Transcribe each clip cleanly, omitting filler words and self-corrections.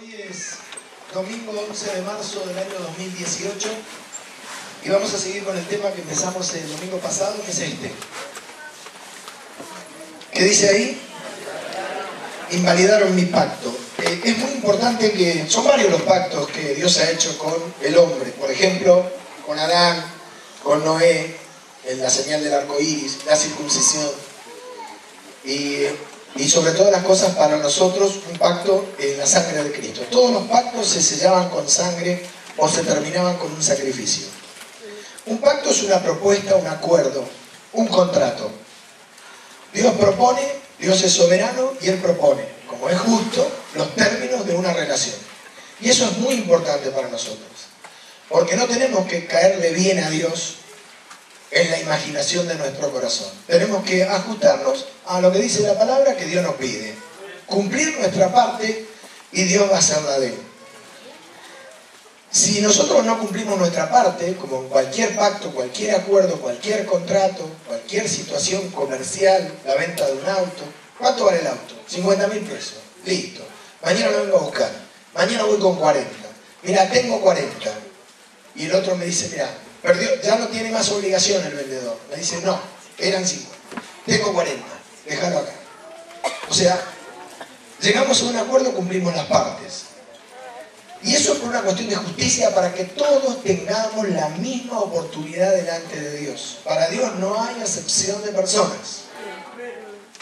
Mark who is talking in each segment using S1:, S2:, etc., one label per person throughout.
S1: Hoy es domingo 11 de marzo del año 2018 y vamos a seguir con el tema que empezamos el domingo pasado, que es este. ¿Qué dice ahí? Invalidaron mi pacto. Es muy importante que son varios los pactos que Dios ha hecho con el hombre. Por ejemplo, con Adán, con Noé, en la señal del arco iris, la circuncisión. Y sobre todas las cosas para nosotros un pacto en la sangre de Cristo. Todos los pactos se sellaban con sangre o se terminaban con un sacrificio. Un pacto es una propuesta, un acuerdo, un contrato. Dios propone, Dios es soberano y Él propone, como es justo, los términos de una relación. Y eso es muy importante para nosotros, porque no tenemos que caerle bien a Dios en la imaginación de nuestro corazón. Tenemos que ajustarnos a lo que dice la palabra que Dios nos pide. Cumplir nuestra parte y Dios va a hacer la de Él. Si nosotros no cumplimos nuestra parte, como en cualquier pacto, cualquier acuerdo, cualquier contrato, cualquier situación comercial, la venta de un auto, ¿cuánto vale el auto? 50.000 pesos. Listo. Mañana lo vengo a buscar. Mañana voy con 40. Mira, tengo 40. Y el otro me dice, mira, perdió, ya no tiene más obligación el vendedor. Me dice, no, eran 50. Tengo 40, déjalo acá. O sea, llegamos a un acuerdo, cumplimos las partes. Y eso es por una cuestión de justicia, para que todos tengamos la misma oportunidad delante de Dios. Para Dios no hay acepción de personas.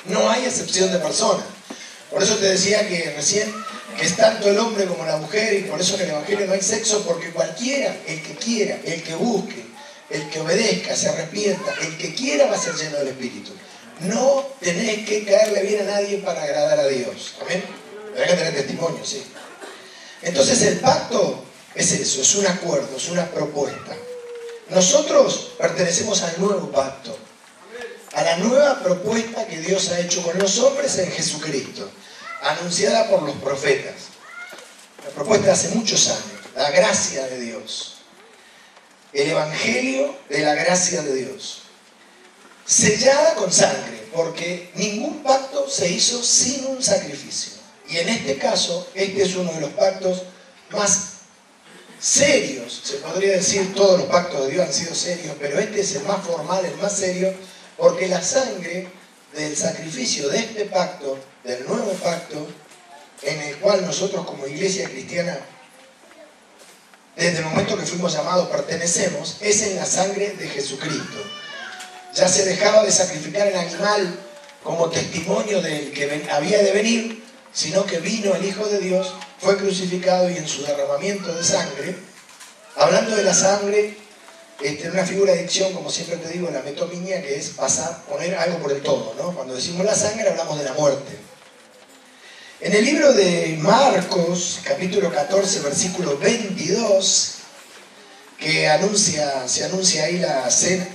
S1: No hay acepción de personas. Por eso te decía que recién, que es tanto el hombre como la mujer, y por eso en el Evangelio no hay sexo, porque cualquiera, el que quiera, el que busque, el que obedezca, se arrepienta, el que quiera va a ser lleno del Espíritu. No tenés que caerle bien a nadie para agradar a Dios. ¿Amén? Tenés que tener testimonio, sí. Entonces el pacto es eso, es un acuerdo, es una propuesta. Nosotros pertenecemos al nuevo pacto, a la nueva propuesta que Dios ha hecho con los hombres en Jesucristo, anunciada por los profetas. La propuesta de hace muchos años, la gracia de Dios, el evangelio de la gracia de Dios, sellada con sangre, porque ningún pacto se hizo sin un sacrificio. Y en este caso, este es uno de los pactos más serios. Se podría decir, todos los pactos de Dios han sido serios, pero este es el más formal, el más serio, porque la sangre del sacrificio de este pacto, del nuevo pacto, en el cual nosotros como iglesia cristiana, desde el momento que fuimos llamados, pertenecemos, es en la sangre de Jesucristo. Ya se dejaba de sacrificar el animal como testimonio del que había de venir, sino que vino el Hijo de Dios, fue crucificado y en su derramamiento de sangre, hablando de la sangre, en una figura de dicción, como siempre te digo, la metominía, que es poner algo por el todo, ¿no? Cuando decimos la sangre hablamos de la muerte. En el libro de Marcos, capítulo 14, versículo 22, que se anuncia ahí la cena,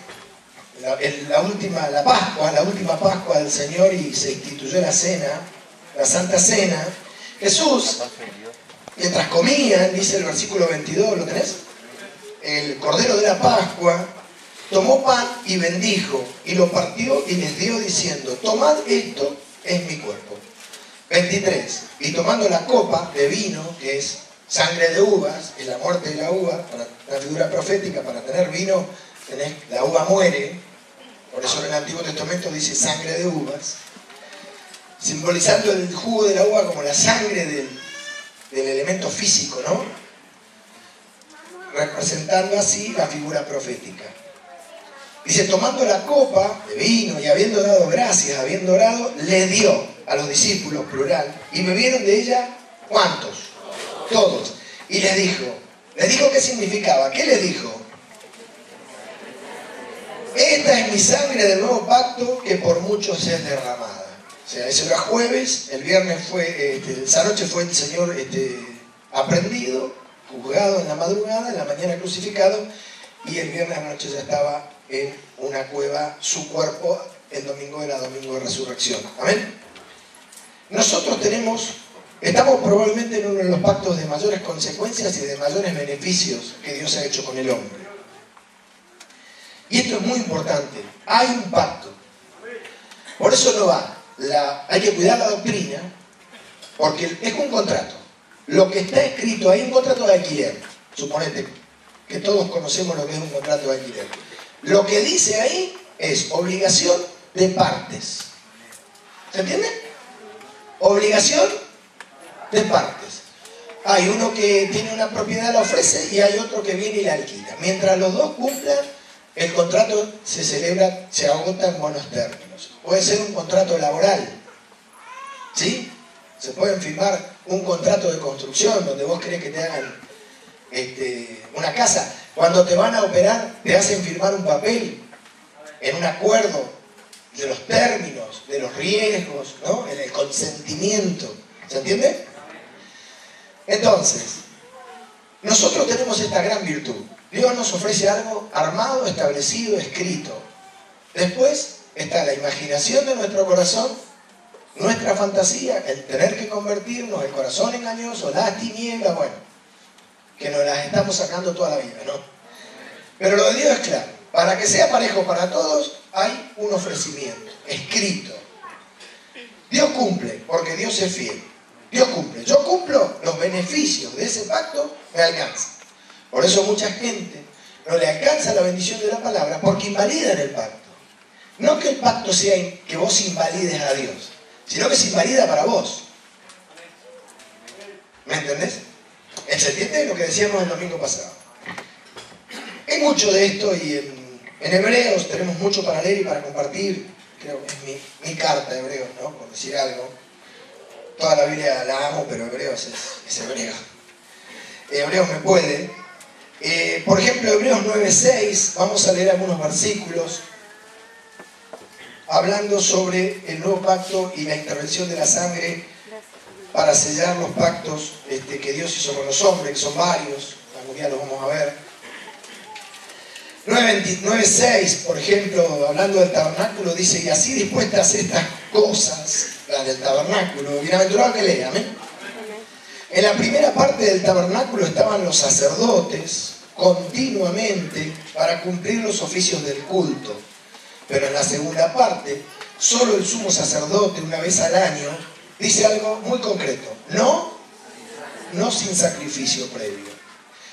S1: la última Pascua del Señor, y se instituyó la cena, la Santa Cena. Jesús, mientras comían, dice el versículo 22, ¿lo tenés? El Cordero de la Pascua, tomó pan y bendijo, y lo partió y les dio diciendo, tomad, esto es mi cuerpo. 23, y tomando la copa de vino, que es sangre de uvas, es la muerte de la uva, la figura profética, para tener vino, la uva muere, por eso en el Antiguo Testamento dice sangre de uvas, simbolizando el jugo de la uva como la sangre del elemento físico, ¿no? Representando así la figura profética. Dice, tomando la copa de vino y habiendo dado gracias, habiendo orado, le dio a los discípulos, plural, y bebieron de ella, ¿cuántos? Todos. Y les dijo qué significaba. ¿Qué les dijo? Esta es mi sangre del nuevo pacto, que por muchos es derramada. O sea, ese era jueves, el viernes esa noche fue el Señor aprendido, juzgado en la madrugada, en la mañana crucificado, y el viernes a la noche ya estaba en una cueva, su cuerpo, el domingo era domingo de resurrección. Amén. Nosotros estamos probablemente en uno de los pactos de mayores consecuencias y de mayores beneficios que Dios ha hecho con el hombre. Y esto es muy importante. Hay un pacto. Por eso no va. Hay que cuidar la doctrina, porque es un contrato. lo que está escrito, hay un contrato de alquiler, suponete que todos conocemos lo que es un contrato de alquiler. Lo que dice ahí es obligación de partes. ¿Se entiende? Obligación de partes. Hay uno que tiene una propiedad, la ofrece, y hay otro que viene y la alquila. Mientras los dos cumplan, el contrato se celebra, se agota en buenos términos. Puede ser un contrato laboral, ¿sí? Se pueden firmar un contrato de construcción donde vos querés que te hagan una casa. Cuando te van a operar, te hacen firmar un papel en un acuerdo de los términos, de los riesgos, ¿no? En el consentimiento. ¿Se entiende? Entonces, nosotros tenemos esta gran virtud. Dios nos ofrece algo armado, establecido, escrito. Después está la imaginación de nuestro corazón, nuestra fantasía, el tener que convertirnos, el corazón engañoso, las tinieblas, bueno, que nos las estamos sacando toda la vida, ¿no? Pero lo de Dios es claro. Para que sea parejo para todos, hay un ofrecimiento escrito. Dios cumple, porque Dios es fiel. Dios cumple. Yo cumplo, los beneficios de ese pacto me alcanzan. Por eso mucha gente no le alcanza la bendición de la palabra, porque invalidan el pacto. No que el pacto sea que vos invalides a Dios, sino que se invalida para vos. ¿Me entendés? ¿Se entiende lo que decíamos el domingo pasado? Hay mucho de esto y en Hebreos tenemos mucho para leer y para compartir. Creo que es mi carta de Hebreos, ¿no? Por decir algo. Toda la Biblia la amo, pero Hebreos es Hebreos. Hebreos me puede. Por ejemplo, Hebreos 9:6, vamos a leer algunos versículos hablando sobre el nuevo pacto y la intervención de la sangre para sellar los pactos que Dios hizo con los hombres, que son varios, algún día los vamos a ver. 9:6, por ejemplo, hablando del tabernáculo, dice: y así dispuestas estas cosas, las del tabernáculo, bienaventurado que lea, amén. En la primera parte del tabernáculo estaban los sacerdotes continuamente para cumplir los oficios del culto. Pero en la segunda parte, solo el sumo sacerdote, una vez al año, dice algo muy concreto: no sin sacrificio previo,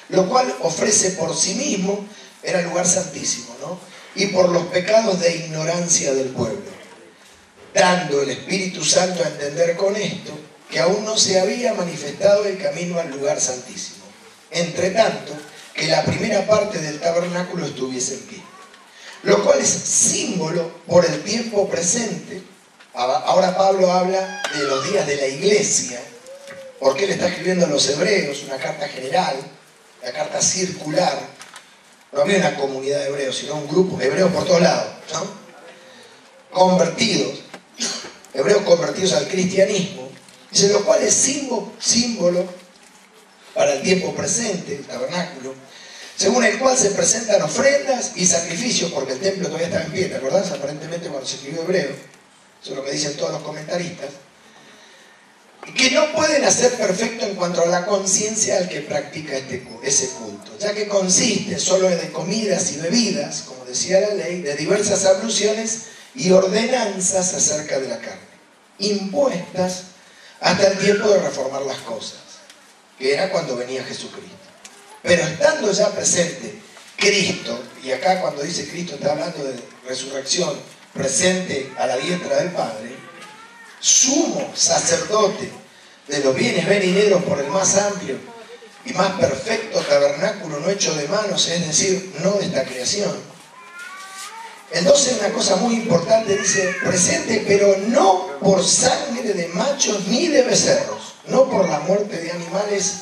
S1: lo cual ofrece por sí mismo, era el lugar santísimo, ¿no? Y por los pecados de ignorancia del pueblo, dando el Espíritu Santo a entender con esto que aún no se había manifestado el camino al lugar santísimo, entre tanto que la primera parte del tabernáculo estuviese en pie, lo cual es símbolo por el tiempo presente. Ahora Pablo habla de los días de la iglesia, porque él está escribiendo a los hebreos una carta general, la carta circular. No había una comunidad de hebreos, sino un grupo, hebreos por todos lados, ¿no? Convertidos, hebreos convertidos al cristianismo, dice, lo cual es símbolo para el tiempo presente, el tabernáculo, según el cual se presentan ofrendas y sacrificios, porque el templo todavía estaba en pie, ¿te acordás? Aparentemente cuando se escribió Hebreo, eso es lo que dicen todos los comentaristas, que no pueden hacer perfecto en cuanto a la conciencia al que practica ese culto, ya que consiste solo de comidas y bebidas, como decía la ley, de diversas abluciones y ordenanzas acerca de la carne, impuestas hasta el tiempo de reformar las cosas, que era cuando venía Jesucristo. Pero estando ya presente Cristo, y acá cuando dice Cristo está hablando de resurrección, presente a la diestra del Padre, sumo sacerdote de los bienes venideros por el más amplio y más perfecto tabernáculo no hecho de manos, es decir, no de esta creación. El 12 es una cosa muy importante, dice, presente pero no por sangre de machos ni de becerros, no por la muerte de animales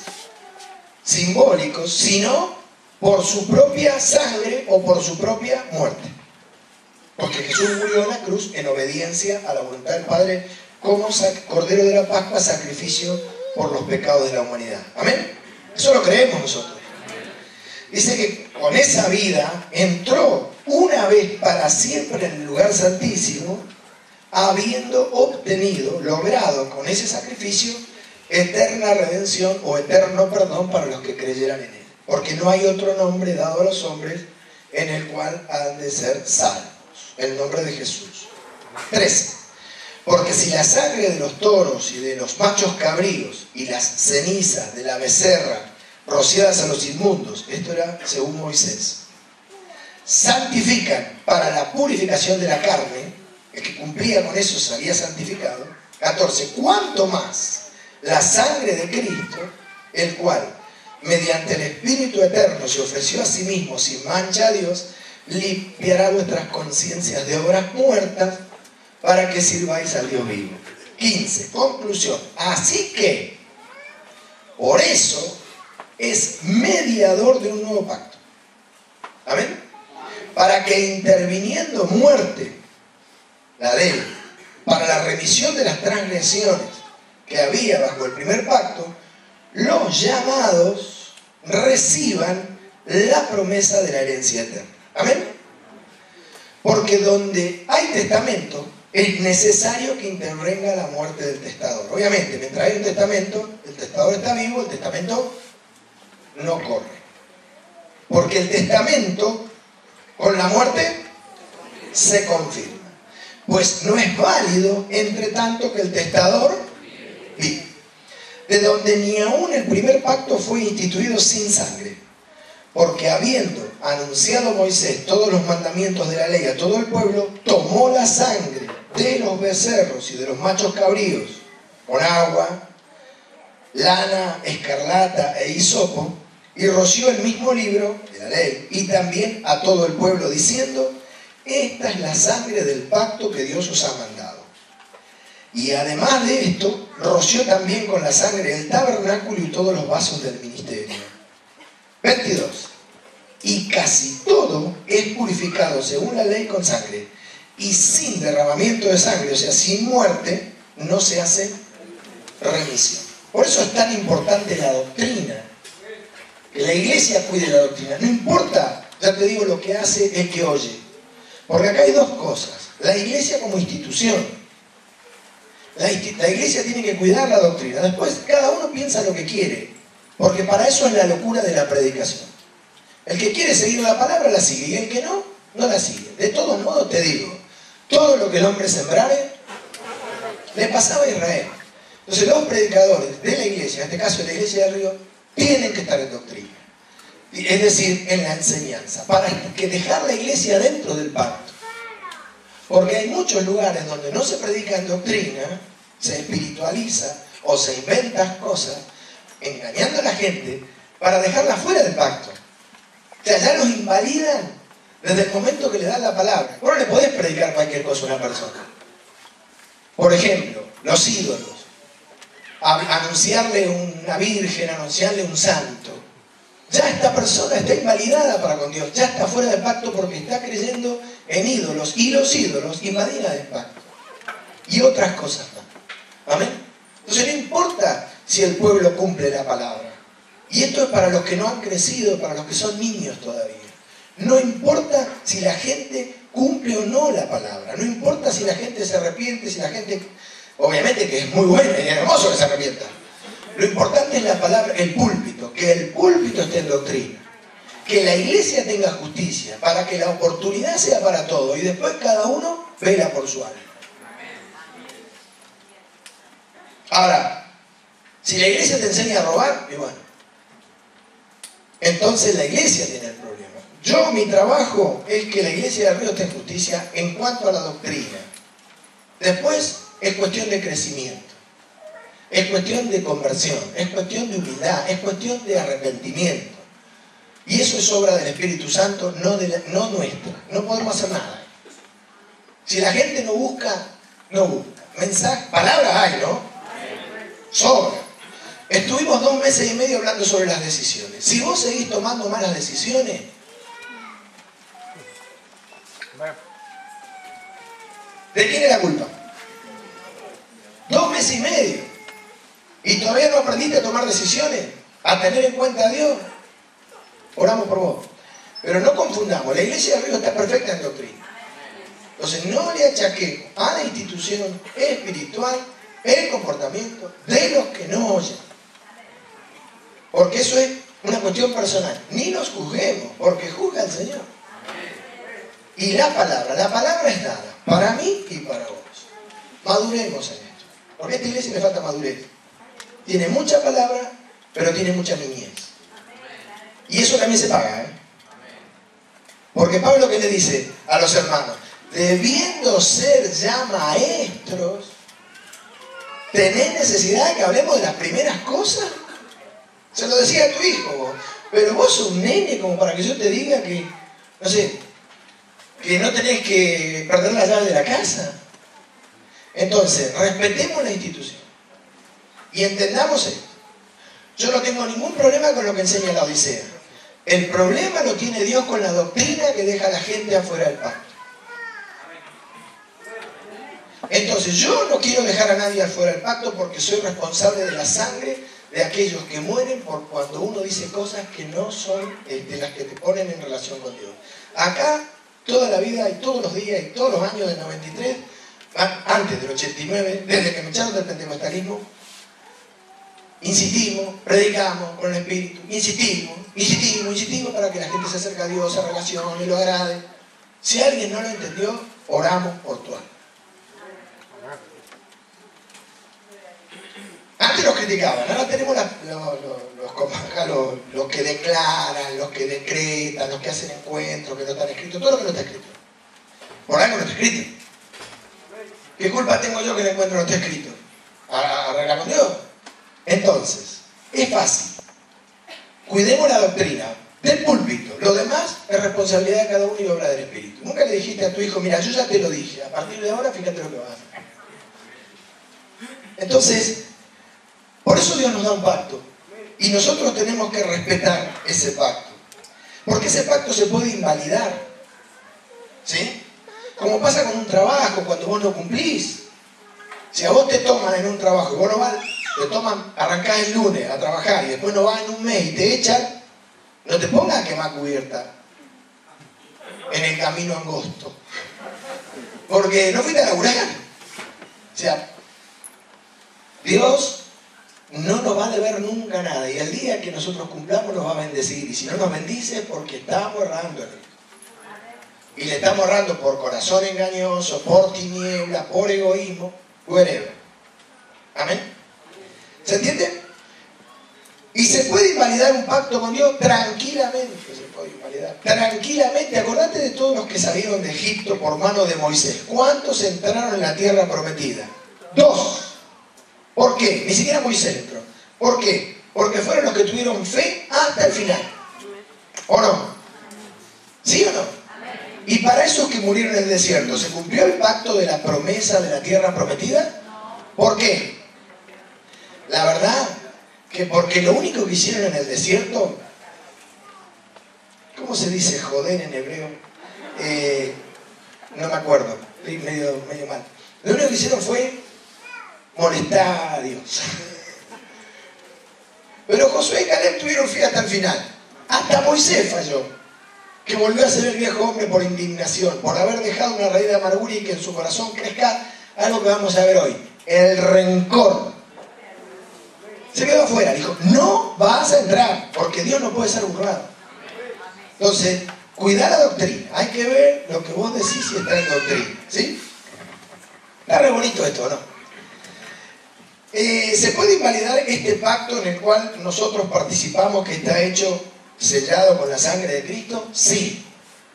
S1: simbólicos, sino por su propia sangre o por su propia muerte. Porque Jesús murió en la cruz en obediencia a la voluntad del Padre como Cordero de la Pascua, sacrificio por los pecados de la humanidad. ¿Amén? Eso lo creemos nosotros. Dice que con esa vida entró una vez para siempre en el lugar santísimo, habiendo obtenido, logrado con ese sacrificio, eterna redención o eterno perdón para los que creyeran en él. Porque no hay otro nombre dado a los hombres en el cual han de ser salvos. El nombre de Jesús. 13. Porque si la sangre de los toros y de los machos cabríos y las cenizas de la becerra rociadas a los inmundos, esto era según Moisés, santifican para la purificación de la carne, el que cumplía con eso se había santificado. 14. ¿Cuánto más la sangre de Cristo, el cual, mediante el Espíritu Eterno, se ofreció a sí mismo sin mancha a Dios, limpiará vuestras conciencias de obras muertas para que sirváis al Dios vivo? 15. Conclusión. Así que, por eso, es mediador de un nuevo pacto. ¿Amén? Para que interviniendo muerte, la ley, para la remisión de las transgresiones que había bajo el primer pacto, los llamados reciban la promesa de la herencia eterna. ¿Amén? Porque donde hay testamento, es necesario que intervenga la muerte del testador. Obviamente, mientras hay un testamento, el testador está vivo, el testamento no corre. Porque el testamento, con la muerte, se confirma. Pues no es válido, entre tanto que el testador vive. De donde ni aún el primer pacto fue instituido sin sangre. Porque habiendo anunciado Moisés todos los mandamientos de la ley a todo el pueblo, tomó la sangre de los becerros y de los machos cabríos con agua, lana, escarlata e hisopo, y roció el mismo libro de la ley y también a todo el pueblo, diciendo: esta es la sangre del pacto que Dios os ha mandado. Y además de esto, roció también con la sangre el tabernáculo y todos los vasos del ministerio. 22. Y casi todo es purificado según la ley con sangre, y sin derramamiento de sangre, o sea, sin muerte, no se hace remisión. Por eso es tan importante la doctrina, que la iglesia cuide la doctrina. No importa, ya te digo, lo que hace el que oye. Porque acá hay dos cosas. La iglesia como institución. La iglesia tiene que cuidar la doctrina. Después cada uno piensa lo que quiere. Porque para eso es la locura de la predicación. El que quiere seguir la palabra la sigue, y el que no, no la sigue. De todos modos te digo, todo lo que el hombre sembrare, le pasaba a Israel. Entonces los predicadores de la iglesia, en este caso de la iglesia del Río, tienen que estar en doctrina. Es decir, en la enseñanza, para que dejar la iglesia dentro del pacto. Porque hay muchos lugares donde no se predica en doctrina, se espiritualiza o se inventan cosas, engañando a la gente para dejarla fuera del pacto. O sea, ya los invalidan desde el momento que le dan la palabra. Vos no le podés predicar cualquier cosa a una persona. Por ejemplo, los ídolos. Anunciarle una virgen, anunciarle un santo. Ya esta persona está invalidada para con Dios, ya está fuera del pacto porque está creyendo en ídolos, y los ídolos invalida el pacto y otras cosas más. ¿Amén? Entonces no importa si el pueblo cumple la palabra, y esto es para los que no han crecido, para los que son niños todavía. No importa si la gente cumple o no la palabra, no importa si la gente se arrepiente, si la gente, obviamente que es muy bueno y hermoso que se arrepienta. Lo importante es la palabra, el púlpito, que el púlpito esté en doctrina, que la iglesia tenga justicia, para que la oportunidad sea para todos y después cada uno vela por su alma. Ahora, si la iglesia te enseña a robar, y bueno, entonces la iglesia tiene el problema. Yo, mi trabajo es que la iglesia del Río esté en justicia en cuanto a la doctrina. Después es cuestión de crecimiento. Es cuestión de conversión, es cuestión de humildad, es cuestión de arrepentimiento. Y eso es obra del Espíritu Santo, no nuestra. No podemos hacer nada. Si la gente no busca, no busca. Mensaje, palabras hay, ¿no? Sobra. Estuvimos 2 meses y medio hablando sobre las decisiones. Si vos seguís tomando malas decisiones, ¿de quién es la culpa? 2 meses y medio. ¿Y todavía no aprendiste a tomar decisiones? ¿A tener en cuenta a Dios? Oramos por vos. Pero no confundamos, la iglesia del Río está perfecta en doctrina. Entonces no le achaquemos a la institución espiritual el comportamiento de los que no oyen. Porque eso es una cuestión personal. Ni nos juzguemos, porque juzga el Señor. Y la palabra es dada para mí y para vos. Maduremos en esto. Porque a esta iglesia le falta madurez. Tiene mucha palabra, pero tiene mucha niñez. Y eso también se paga, ¿eh? Porque Pablo, ¿qué le dice a los hermanos? Debiendo ser ya maestros, ¿tenés necesidad de que hablemos de las primeras cosas? Se lo decía a tu hijo vos. Pero vos sos un nene como para que yo te diga que, no sé, que no tenés que perder la llave de la casa. Entonces, respetemos la institución y entendamos esto. Yo no tengo ningún problema con lo que enseña la Odisea. El problema lo tiene Dios con la doctrina que deja a la gente afuera del pacto. Entonces, yo no quiero dejar a nadie afuera del pacto porque soy responsable de la sangre de aquellos que mueren por cuando uno dice cosas que no son de las que te ponen en relación con Dios. Acá, toda la vida y todos los días y todos los años del 93, antes del 89, desde que me echaron del pentecostalismo, insistimos, predicamos con el Espíritu, insistimos para que la gente se acerque a Dios, se relacione y lo agrade. Si alguien no lo entendió, oramos por tu alma. Antes los criticaban, ahora tenemos los que declaran, los que decretan, los que hacen encuentros, que no están escritos, todo lo que no está escrito. Por algo no está escrito. ¿Qué culpa tengo yo que el encuentro no esté escrito? ¿Arregla con Dios? Entonces, es fácil. Cuidemos la doctrina del púlpito. Lo demás es responsabilidad de cada uno y obra del Espíritu. Nunca le dijiste a tu hijo, mira, yo ya te lo dije, a partir de ahora fíjate lo que vas a hacer. Entonces, por eso Dios nos da un pacto. Y nosotros tenemos que respetar ese pacto. Porque ese pacto se puede invalidar. ¿Sí? Como pasa con un trabajo, cuando vos no cumplís. Si a vos te toman en un trabajo y vos no vas, te toman, arrancás el lunes a trabajar y después no vas en un mes y te echan, no te pongas a quemar cubierta en el camino angosto. Porque no fuiste a laburar. O sea, Dios no nos va a deber nunca nada. Y el día que nosotros cumplamos nos va a bendecir. Y si no nos bendice es porque estamos errando. Y le estamos errando por corazón engañoso, por tiniebla, por egoísmo, whatever. Amén. ¿Se entiende? Y se puede invalidar un pacto con Dios tranquilamente. Se puede invalidar. Tranquilamente. Acordate de todos los que salieron de Egipto por mano de Moisés. ¿Cuántos entraron en la tierra prometida? 2. ¿Por qué? Ni siquiera Moisés entró. ¿Por qué? Porque fueron los que tuvieron fe hasta el final. ¿O no? ¿Sí o no? Y para esos que murieron en el desierto, ¿se cumplió el pacto de la promesa de la tierra prometida? ¿Por qué? La verdad que porque lo único que hicieron en el desierto, ¿cómo se dice joder en hebreo? No me acuerdo, estoy medio mal. Lo único que hicieron fue molestar a Dios. Pero Josué y Caleb tuvieron fe hasta el final. Hasta Moisés falló, que volvió a ser el viejo hombre por indignación, por haber dejado una raíz de amargura y que en su corazón crezca algo que vamos a ver hoy, el rencor. Se quedó afuera, dijo, no vas a entrar, porque Dios no puede ser burlado. Entonces, cuidar la doctrina, hay que ver lo que vos decís si está en doctrina, ¿sí? Está re bonito esto, ¿no? ¿Se puede invalidar este pacto en el cual nosotros participamos, que está hecho, sellado con la sangre de Cristo? Sí,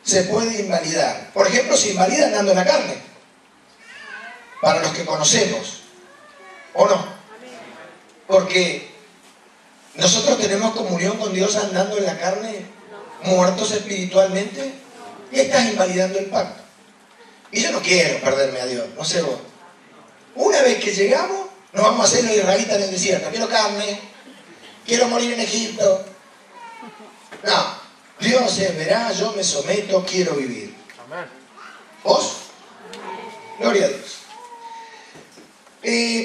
S1: se puede invalidar. Por ejemplo, se invalida andando en la carne, para los que conocemos, ¿o no? Porque nosotros tenemos comunión con Dios andando en la carne, muertos espiritualmente, y estás invalidando el pacto. Y yo no quiero perderme a Dios, no sé vos. Una vez que llegamos, nos vamos a hacer los israelitas en el desierto. Quiero carne, quiero morir en Egipto. No, Dios verá, yo me someto, quiero vivir. ¿Vos? Gloria a Dios.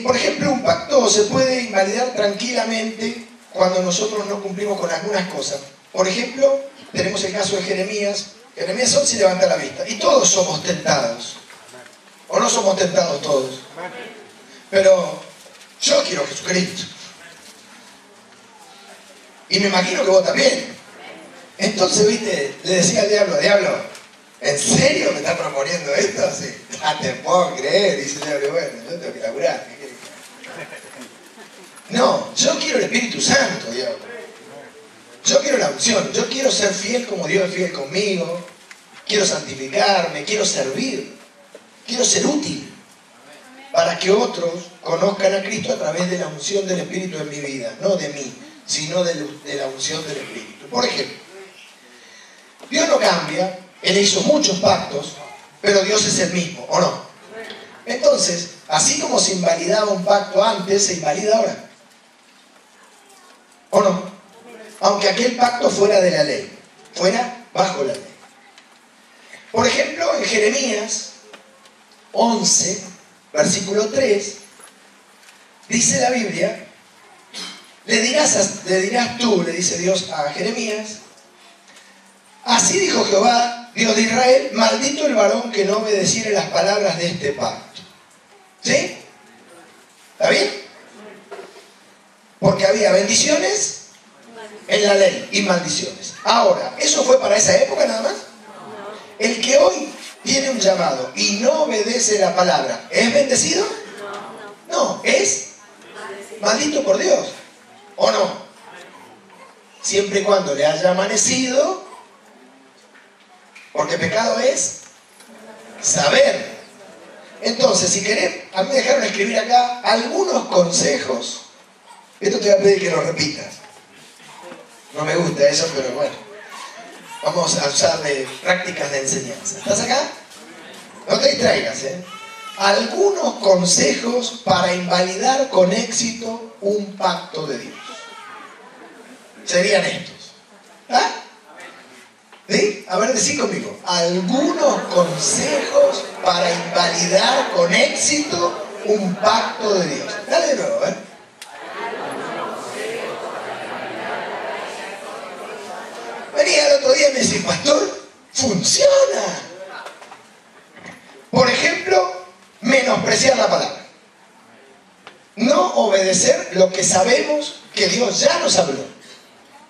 S1: Por ejemplo, un pacto se puede invalidar tranquilamente cuando nosotros no cumplimos con algunas cosas. Por ejemplo, tenemos el caso de Jeremías. Jeremías 11 levanta la vista. Y todos somos tentados. ¿O no somos tentados todos? Pero yo quiero a Jesucristo. Y me imagino que vos también. Entonces, viste, le decía al diablo, diablo, ¿En serio me está proponiendo esto? Sí. Ah, te puedo creer, dice Señor, bueno, yo tengo que laburar. ¿Qué querés? No, yo quiero el Espíritu Santo, Dios. Yo quiero la unción, yo quiero ser fiel como Dios es fiel conmigo, quiero santificarme, quiero servir, quiero ser útil para que otros conozcan a Cristo a través de la unción del Espíritu en mi vida, no de mí, sino de la unción del Espíritu. Por ejemplo, Dios no cambia, Él hizo muchos pactos, pero Dios es el mismo, ¿o no? Entonces, así como se invalidaba un pacto antes, se invalida ahora, ¿o no? Aunque aquel pacto fuera de la ley, fuera bajo la ley. Por ejemplo, en Jeremías 11, versículo 3, dice la Biblia, le dirás tú, le dice Dios a Jeremías, así dijo Jehová, Dios de Israel, maldito el varón que no obedeciere las palabras de este pacto. ¿Sí? ¿Está bien? Porque había bendiciones en la ley y maldiciones. Ahora, ¿eso fue para esa época nada más? El que hoy tiene un llamado y no obedece la palabra, ¿es bendecido? No, es maldito por Dios, ¿o no? Siempre y cuando le haya amanecido, porque pecado es saber. Entonces, si querés, a mí me dejaron escribir acá algunos consejos. Esto te voy a pedir que lo repitas. No me gusta eso, pero bueno. Vamos a usarle prácticas de enseñanza. ¿Estás acá? No te distraigas, ¿eh? Algunos consejos para invalidar con éxito un pacto de Dios. Serían estos. ¿Ah? ¿Sí? A ver, decí conmigo. Algunos consejos para invalidar con éxito un pacto de Dios. Dale de nuevo, ¿eh? Venía el otro día y me decía, pastor, funciona. Por ejemplo, menospreciar la palabra. No obedecer lo que sabemos que Dios ya nos habló.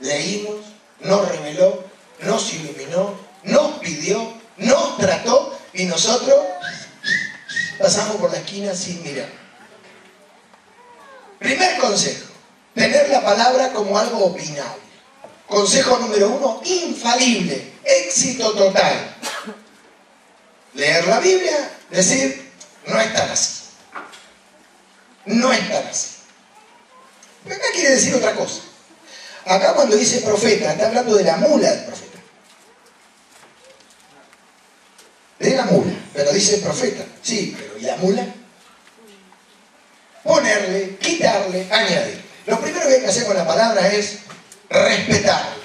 S1: Leímos, nos reveló, nos iluminó, nos pidió, nos trató y nosotros pasamos por la esquina sin mirar. Primer consejo, tener la palabra como algo opinable. Consejo número 1, infalible, éxito total. Leer la Biblia, decir, no es tan así. No es tan así. Pero acá quiere decir otra cosa. Acá cuando dice profeta, está hablando de la mula del profeta. De la mula, pero dice profeta. Sí, pero ¿y la mula? Ponerle, quitarle, añadir. Lo primero que hay que hacer con la palabra es respetarla.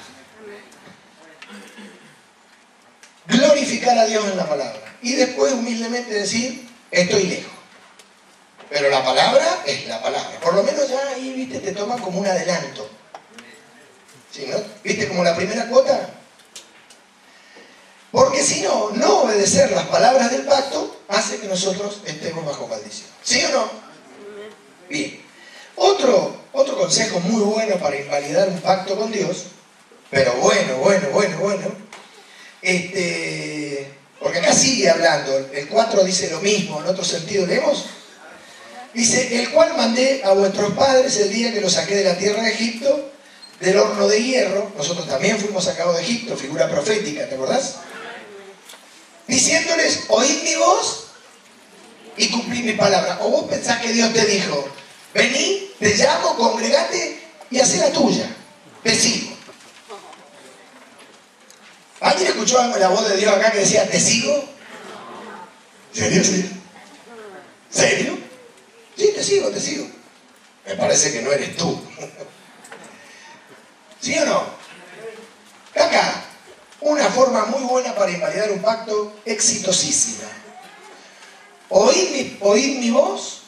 S1: Glorificar a Dios en la palabra. Y después humildemente decir, estoy lejos. Pero la palabra es la palabra. Por lo menos ya ahí, viste, te toman como un adelanto. ¿Sí, no? ¿Viste como la primera cuota? Porque si no, no obedecer las palabras del pacto hace que nosotros estemos bajo maldición. ¿Sí o no? Bien. Otro consejo muy bueno para invalidar un pacto con Dios, pero bueno. Porque acá sigue hablando, el 4 dice lo mismo, en otro sentido, ¿leemos? Dice, el cual mandé a vuestros padres el día que los saqué de la tierra de Egipto, del horno de hierro. Nosotros también fuimos sacados de Egipto, figura profética, ¿te acordás? Diciéndoles, oíd mi voz y cumplid mi palabra. O vos pensás que Dios te dijo, vení, te llamo, congregate y hacé la tuya, te sigo. ¿Alguien escuchó la voz de Dios acá que decía, te sigo? ¿Serio? ¿Sí? ¿Serio? Sí, te sigo. Me parece que no eres tú. ¿Sí o no? Acá, una forma muy buena para invalidar un pacto, exitosísima. Oír mi voz,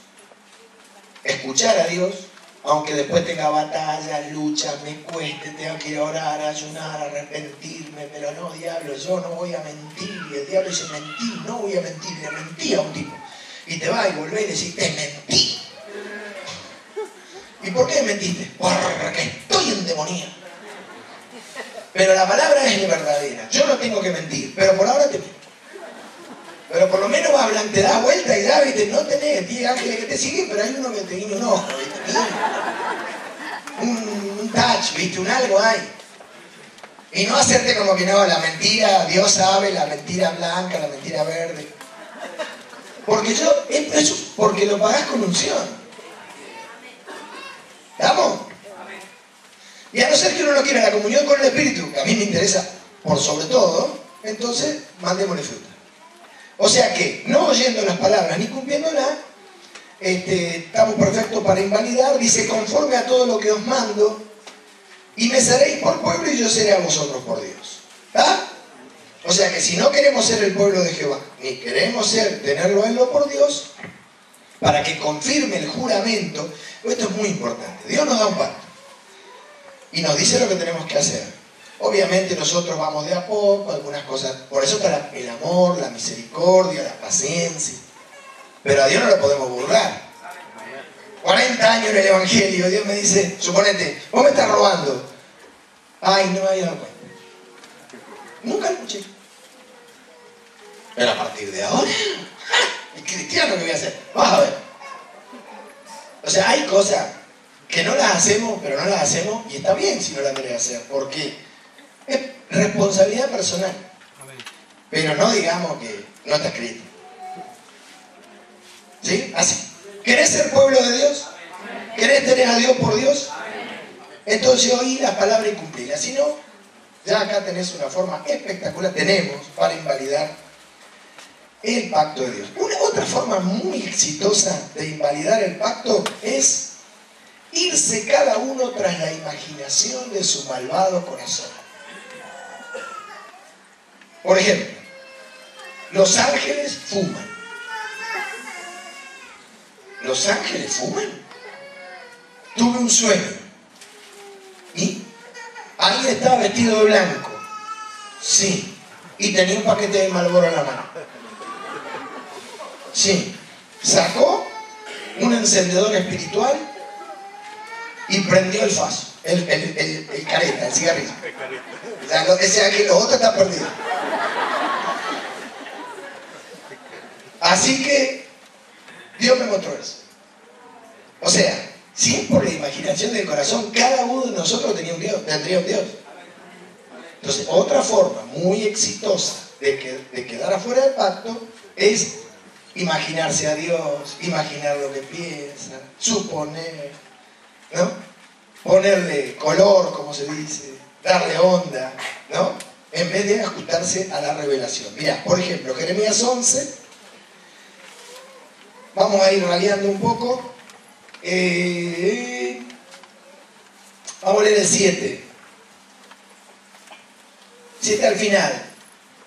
S1: escuchar a Dios, aunque después tenga batallas, luchas, me cueste, tenga que ir a orar, a ayunar, a arrepentirme, pero no, diablo, yo no voy a mentir. Y el diablo dice, mentí, no voy a mentir. Le mentí a un tipo. Y te va y volvés y decís, te mentí. ¿Y por qué mentiste? Porque estoy endemoniado. Pero la palabra es verdadera. Yo no tengo que mentir, pero por ahora te miento. Pero por lo menos te das vuelta y ya, ¿viste? No tenés 10 ángeles que te siguen, pero hay uno que te guiña un ojo, ¿viste? Un touch, ¿viste? Un algo hay. Y no hacerte como que no, la mentira, Dios sabe, la mentira blanca, la mentira verde. Porque lo pagás con unción. ¿Estamos? Y a no ser que uno no quiera la comunión con el Espíritu, que a mí me interesa por sobre todo, entonces mandémosle fruta. O sea que, no oyendo las palabras ni cumpliéndolas, estamos perfectos para invalidar. Dice, conforme a todo lo que os mando, y me seréis por pueblo y yo seré a vosotros por Dios. ¿Ah? O sea que si no queremos ser el pueblo de Jehová, ni queremos tenerlo a él por Dios, para que confirme el juramento, esto es muy importante. Dios nos da un pacto y nos dice lo que tenemos que hacer. Obviamente nosotros vamos de a poco, algunas cosas, por eso está el amor, la misericordia, la paciencia. Pero a Dios no lo podemos burlar. 40 años en el Evangelio, Dios me dice, suponete, vos me estás robando. Ay, no me había dado cuenta. Nunca lo escuché. Pero a partir de ahora, el cristiano que voy a hacer, vas a ver. O sea, hay cosas que no las hacemos, pero no las hacemos, y está bien si no las querés hacer, porque es responsabilidad personal. Pero no digamos que no está escrito. ¿Sí? Así. ¿Querés ser pueblo de Dios? ¿Querés tener a Dios por Dios? Entonces oí las palabras y cumplirlas. Si no, ya acá tenés una forma espectacular, tenemos para invalidar el pacto de Dios. Otra forma muy exitosa de invalidar el pacto es irse cada uno tras la imaginación de su malvado corazón. Por ejemplo, los ángeles fuman. ¿Los ángeles fuman? Tuve un sueño y alguien estaba vestido de blanco, sí, y tenía un paquete de Marlboro en la mano, sí, sacó un encendedor espiritual y prendió el faso, el careta, el cigarrillo. Ese ángel, los otros están perdidos. Así que Dios me mostró eso. O sea, si es por la imaginación del corazón, cada uno de nosotros tendría un Dios. Entonces, otra forma muy exitosa de quedar afuera del pacto es imaginarse a Dios, imaginar lo que piensa, suponer, ¿no? Ponerle color, como se dice, darle onda, ¿no? En vez de ajustarse a la revelación. Mirá, por ejemplo, Jeremías 11. Vamos a ir raleando un poco. Vamos a leer el 7. 7 al final.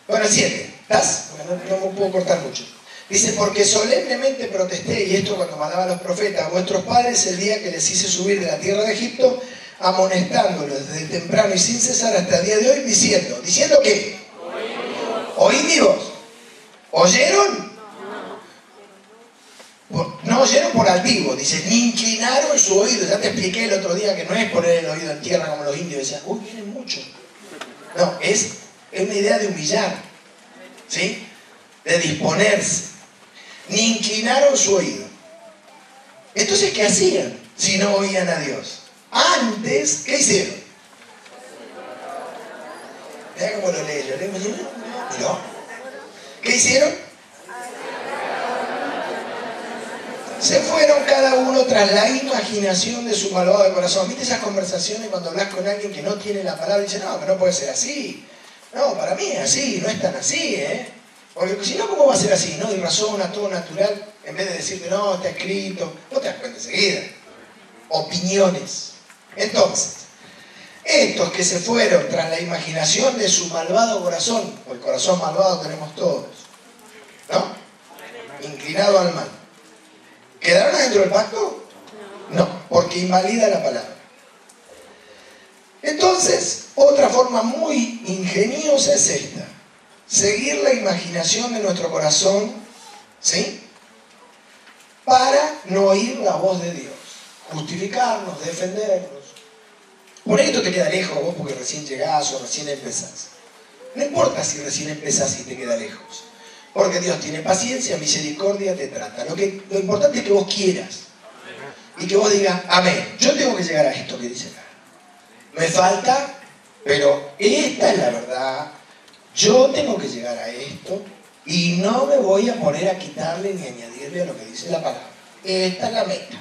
S1: Bueno, 7. ¿Estás? No me puedo cortar mucho. Dice, porque solemnemente protesté, y esto cuando mandaban los profetas, a vuestros padres el día que les hice subir de la tierra de Egipto, amonestándolos desde temprano y sin cesar hasta el día de hoy, diciendo ¿qué? Oíd mi voz. ¿Oyeron? No oyeron por altivo, dice, ni inclinaron su oído. Ya te expliqué el otro día que no es poner el oído en tierra como los indios decían, uy, vienen mucho. No, es una idea de humillar, ¿sí? De disponerse. Ni inclinaron su oído. Entonces, ¿qué hacían si no oían a Dios? Antes, ¿qué hicieron? Mira cómo lo leí, yo leo, no. ¿Qué hicieron? Se fueron cada uno tras la imaginación de su malvado corazón. ¿Viste esas conversaciones cuando hablas con alguien que no tiene la palabra y dice, no, pero no puede ser así? No, para mí es así, no es tan así, ¿eh? Porque si no, ¿cómo va a ser así? ¿No? Y razona, todo natural, en vez de decirte, no, está escrito, no te das cuenta enseguida. Opiniones. Entonces, estos que se fueron tras la imaginación de su malvado corazón, o el corazón malvado tenemos todos, ¿no? Inclinado al mal. ¿Quedaron dentro del pacto? No, porque invalida la palabra. Entonces, otra forma muy ingeniosa es esta. Seguir la imaginación de nuestro corazón, ¿sí? Para no oír la voz de Dios. Justificarnos, defendernos. Por esto te queda lejos vos porque recién llegás o recién empezás. No importa si recién empezás y te queda lejos. Porque Dios tiene paciencia, misericordia, te trata. Lo importante es que vos quieras. Y que vos digas, amén, yo tengo que llegar a esto que dice acá. Me falta, pero esta es la verdad. Yo tengo que llegar a esto y no me voy a poner a quitarle ni añadirle a lo que dice la palabra. Esta es la meta.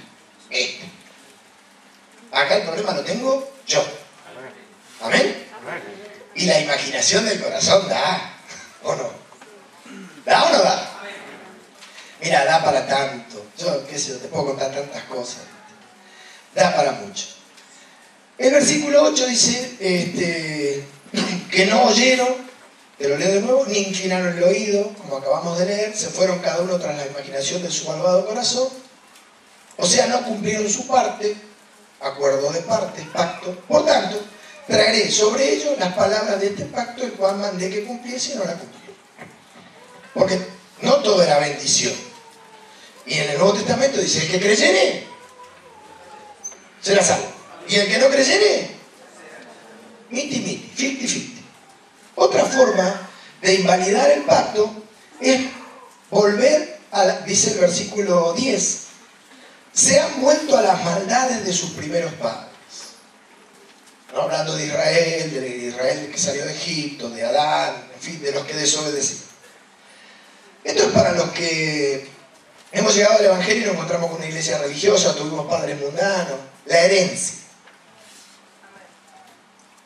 S1: Esta. Acá el problema lo tengo yo. Amén. Y la imaginación del corazón da, ¿o no? ¿Da o no da? Mira, da para tanto. Yo, qué sé yo, te puedo contar tantas cosas. Da para mucho. El versículo 8 dice que no oyeron, te lo leo de nuevo, ni inclinaron el oído, como acabamos de leer, se fueron cada uno tras la imaginación de su malvado corazón. O sea, no cumplieron su parte, acuerdo de parte, pacto. Por tanto, traeré sobre ellos las palabras de este pacto, el cual mandé que cumpliese y no la cumplieron. Porque no todo era bendición. Y en el Nuevo Testamento dice, el que creyere, será salvo. Y el que no creyere, miti, 50-50. Otra forma de invalidar el pacto es volver dice el versículo 10, se han vuelto a las maldades de sus primeros padres. ¿No? Hablando de Israel que salió de Egipto, de Adán, en fin, de los que desobedecieron. Esto es para los que hemos llegado al Evangelio y nos encontramos con una iglesia religiosa, tuvimos padres mundanos, la herencia.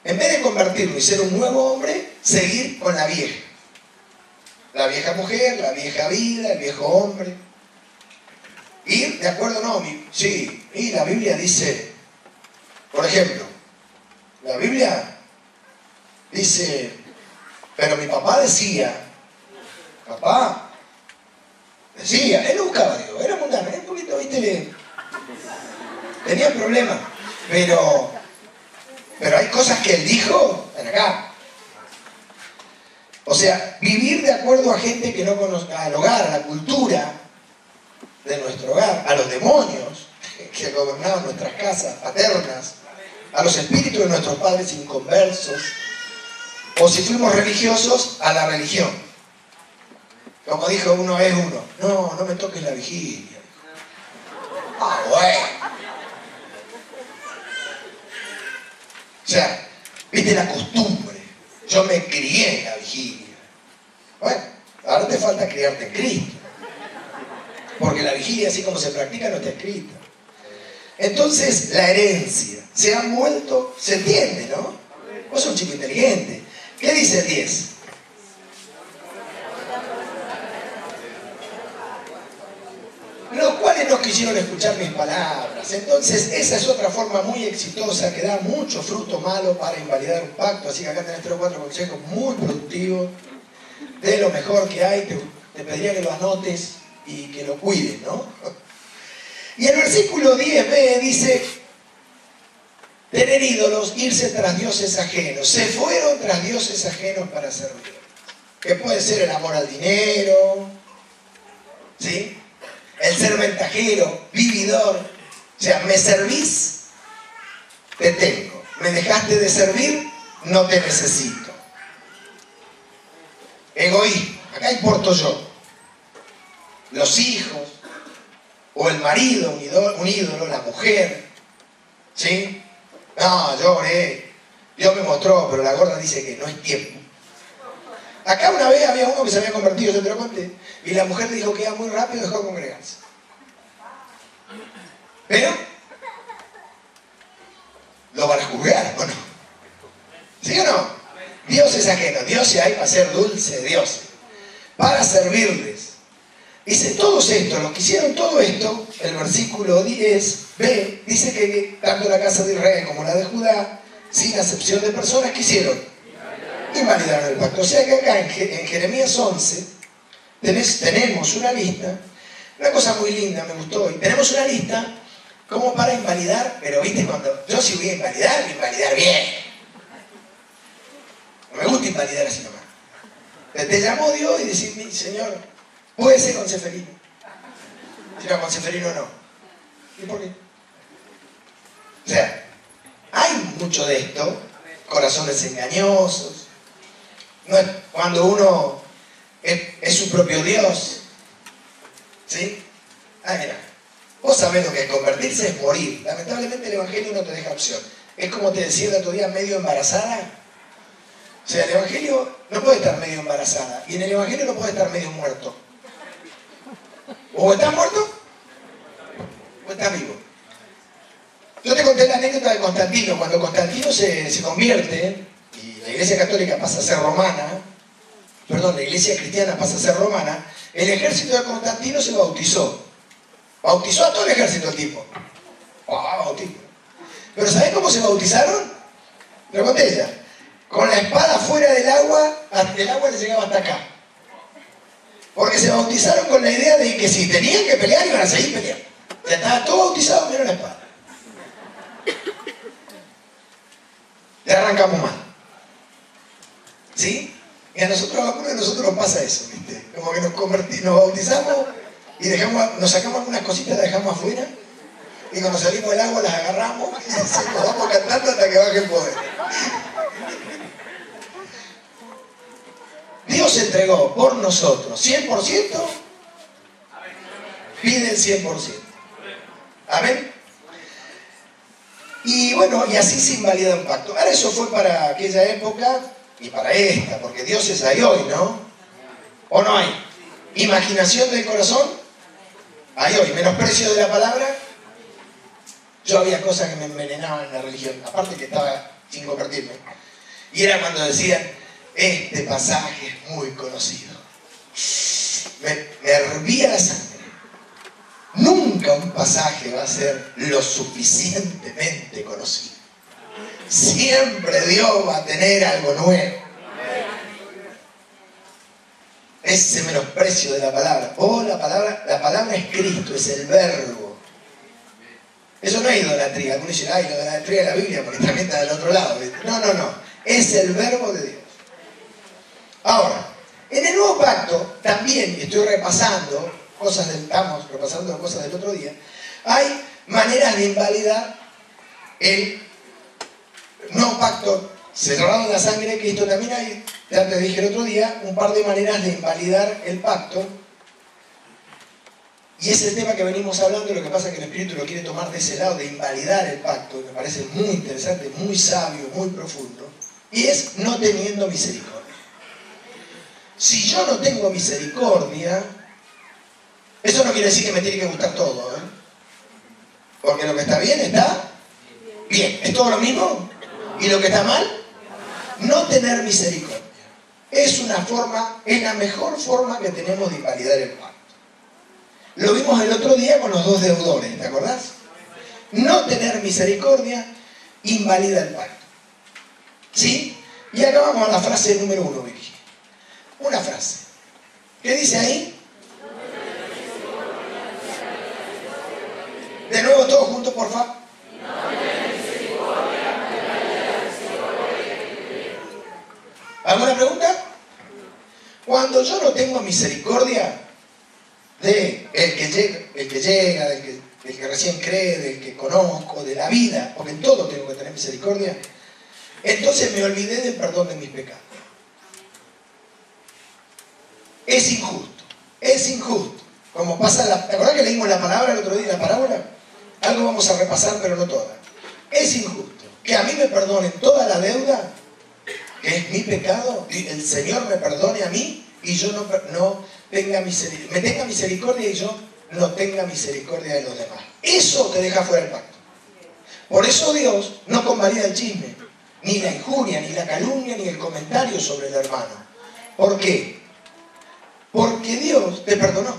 S1: En vez de convertirlo y ser un nuevo hombre, seguir con la vieja. La vieja mujer, la vieja vida, el viejo hombre. Ir de acuerdo, no, sí, y la Biblia dice, por ejemplo, la Biblia dice, pero mi papá decía, él no buscaba a Dios, era mundano, era un poquito, viste, tenía problemas, pero hay cosas que él dijo, ven acá. O sea, vivir de acuerdo a gente que no conozca, al hogar, a la cultura de nuestro hogar, a los demonios que gobernaban nuestras casas paternas, a los espíritus de nuestros padres inconversos, o si fuimos religiosos, a la religión. Como dijo uno es uno, no me toques la vigilia. Ah, bueno. O sea, viste la costumbre. Yo me crié en la vigilia. Bueno, ahora te falta criarte en Cristo. Porque la vigilia, así como se practica, no está escrita. Entonces, la herencia. Se han vuelto, se entiende, ¿no? Vos sos un chico inteligente. ¿Qué dice el 10? Los cuales no quisieron escuchar mis palabras. Entonces, esa es otra forma muy exitosa que da mucho fruto malo para invalidar un pacto. Así que acá tenés 3 o 4 consejos muy productivos, de lo mejor que hay. Te pediría que lo anotes y que lo cuides, ¿no? Y el versículo 10b dice, tener ídolos, irse tras dioses ajenos. Se fueron tras dioses ajenos para servir. Que puede ser el amor al dinero, ¿sí? El ser ventajero, vividor. O sea, me servís, te tengo. Me dejaste de servir, no te necesito. Egoísmo. Acá importo yo. Los hijos, o el marido, un ídolo, la mujer. ¿Sí? No, yo oré. Dios me mostró, pero la gorda dice que no es tiempo. Acá una vez había uno que se había convertido, yo te lo conté, y la mujer le dijo que iba muy rápido y dejó de congregarse. Pero, ¿lo van a juzgar o no? ¿Sí o no? Dios es ajeno, Dios se hay para ser dulce, Dios, para servirles. Dice, todos estos, los que hicieron todo esto, el versículo 10b, dice que tanto la casa de Israel como la de Judá, sin acepción de personas, ¿qué hicieron? Invalidaron el pacto. O sea que acá en Jeremías 11 tenemos una lista, una cosa muy linda, me gustó hoy. Tenemos una lista como para invalidar, pero viste, cuando yo si voy a invalidar bien. No me gusta invalidar así nomás. Te llamó Dios y decís, Señor, puede ser con Seferino. Si no, con Seferino no. ¿Y por qué? O sea, hay mucho de esto, corazones engañosos. No es cuando uno es su propio Dios. ¿Sí? Ah, mira. Vos sabés lo que es convertirse, es morir. Lamentablemente el Evangelio no te deja opción. Es como te decía el otro día, medio embarazada. O sea, el Evangelio no puede estar medio embarazada. Y en el Evangelio no puede estar medio muerto. O estás muerto, o estás vivo. Yo te conté la anécdota de Constantino. Cuando Constantino se convierte, y la Iglesia Católica pasa a ser romana, perdón, la Iglesia Cristiana pasa a ser romana, el ejército de Constantino se bautizó. Bautizó a todo el ejército el tipo. Bautismo. Pero ¿sabés cómo se bautizaron? Lo conté ya. Con la espada fuera del agua les llegaba hasta acá. Porque se bautizaron con la idea de que si tenían que pelear, iban a seguir peleando. Ya estaba todo bautizado, menos la espada. Le arrancamos mal. ¿Sí? Y a algunos de nosotros nos pasa eso, ¿viste? Como que nos bautizamos y nos sacamos algunas cositas, las dejamos afuera, y cuando salimos del agua las agarramos y nos vamos cantando hasta que baje el poder. Dios entregó por nosotros 100%, pide el 100%. Amén. Y bueno, y así se invalida un pacto. Ahora eso fue para aquella época y para esta, porque dioses hay hoy, ¿no? ¿O no hay? Imaginación del corazón hay hoy. Menosprecio de la palabra. Yo había cosas que me envenenaban en la religión, aparte que estaba sin convertirme. Y era cuando decían, este pasaje es muy conocido. Me hervía la sangre. Nunca un pasaje va a ser lo suficientemente conocido. Siempre Dios va a tener algo nuevo. Ese menosprecio de la palabra. La palabra es Cristo, es el verbo. Eso no es idolatría. Algunos dicen, ay, la idolatría de la Biblia, porque también está del otro lado. No. Es el verbo de Dios. Ahora, en el nuevo pacto, también, y estoy repasando estamos repasando cosas del otro día, hay maneras de invalidar el nuevo pacto cerrado en la sangre de Cristo. También hay, ya te dije el otro día, un par de maneras de invalidar el pacto. Y es el tema que venimos hablando. Lo que pasa es que el Espíritu lo quiere tomar de ese lado, de invalidar el pacto. Me parece muy interesante, muy sabio, muy profundo. Y es no teniendo misericordia. Si yo no tengo misericordia, eso no quiere decir que me tiene que gustar todo, ¿eh? Porque lo que está bien, está bien. ¿Es todo lo mismo? ¿Y lo que está mal? No tener misericordia. Es la mejor forma que tenemos de invalidar el pacto. Lo vimos el otro día con los dos deudores, ¿te acordás? No tener misericordia invalida el pacto. ¿Sí? Y acá vamos a la frase número 1, Virginia. Una frase. ¿Qué dice ahí? De nuevo, todos juntos, por favor. ¿Alguna pregunta? Cuando yo no tengo misericordia de el que llega, del que recién cree, del que conozco, de la vida, porque en todo tengo que tener misericordia, entonces me olvidé del perdón de mis pecados. Es injusto, es injusto. Como pasa, ¿te acordás que leímos la palabra el otro día, la parábola? Algo vamos a repasar, pero no toda. Es injusto que a mí me perdonen toda la deuda, que es mi pecado, y el Señor me perdone a mí, y yo no tenga misericordia, me tenga misericordia y yo no tenga misericordia de los demás. Eso te deja fuera del pacto. Por eso Dios no convalida el chisme, ni la injuria, ni la calumnia, ni el comentario sobre el hermano. ¿Por qué? Porque Dios te perdonó.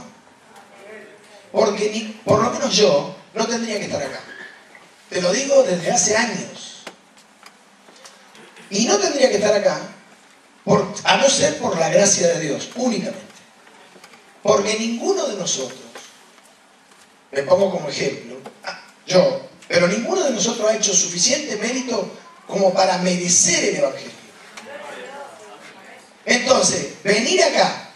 S1: Porque por lo menos yo no tendría que estar acá. Te lo digo desde hace años. Y no tendría que estar acá a no ser por la gracia de Dios, únicamente. Porque ninguno de nosotros, me pongo como ejemplo, pero ninguno de nosotros ha hecho suficiente mérito como para merecer el Evangelio. Entonces, venir acá,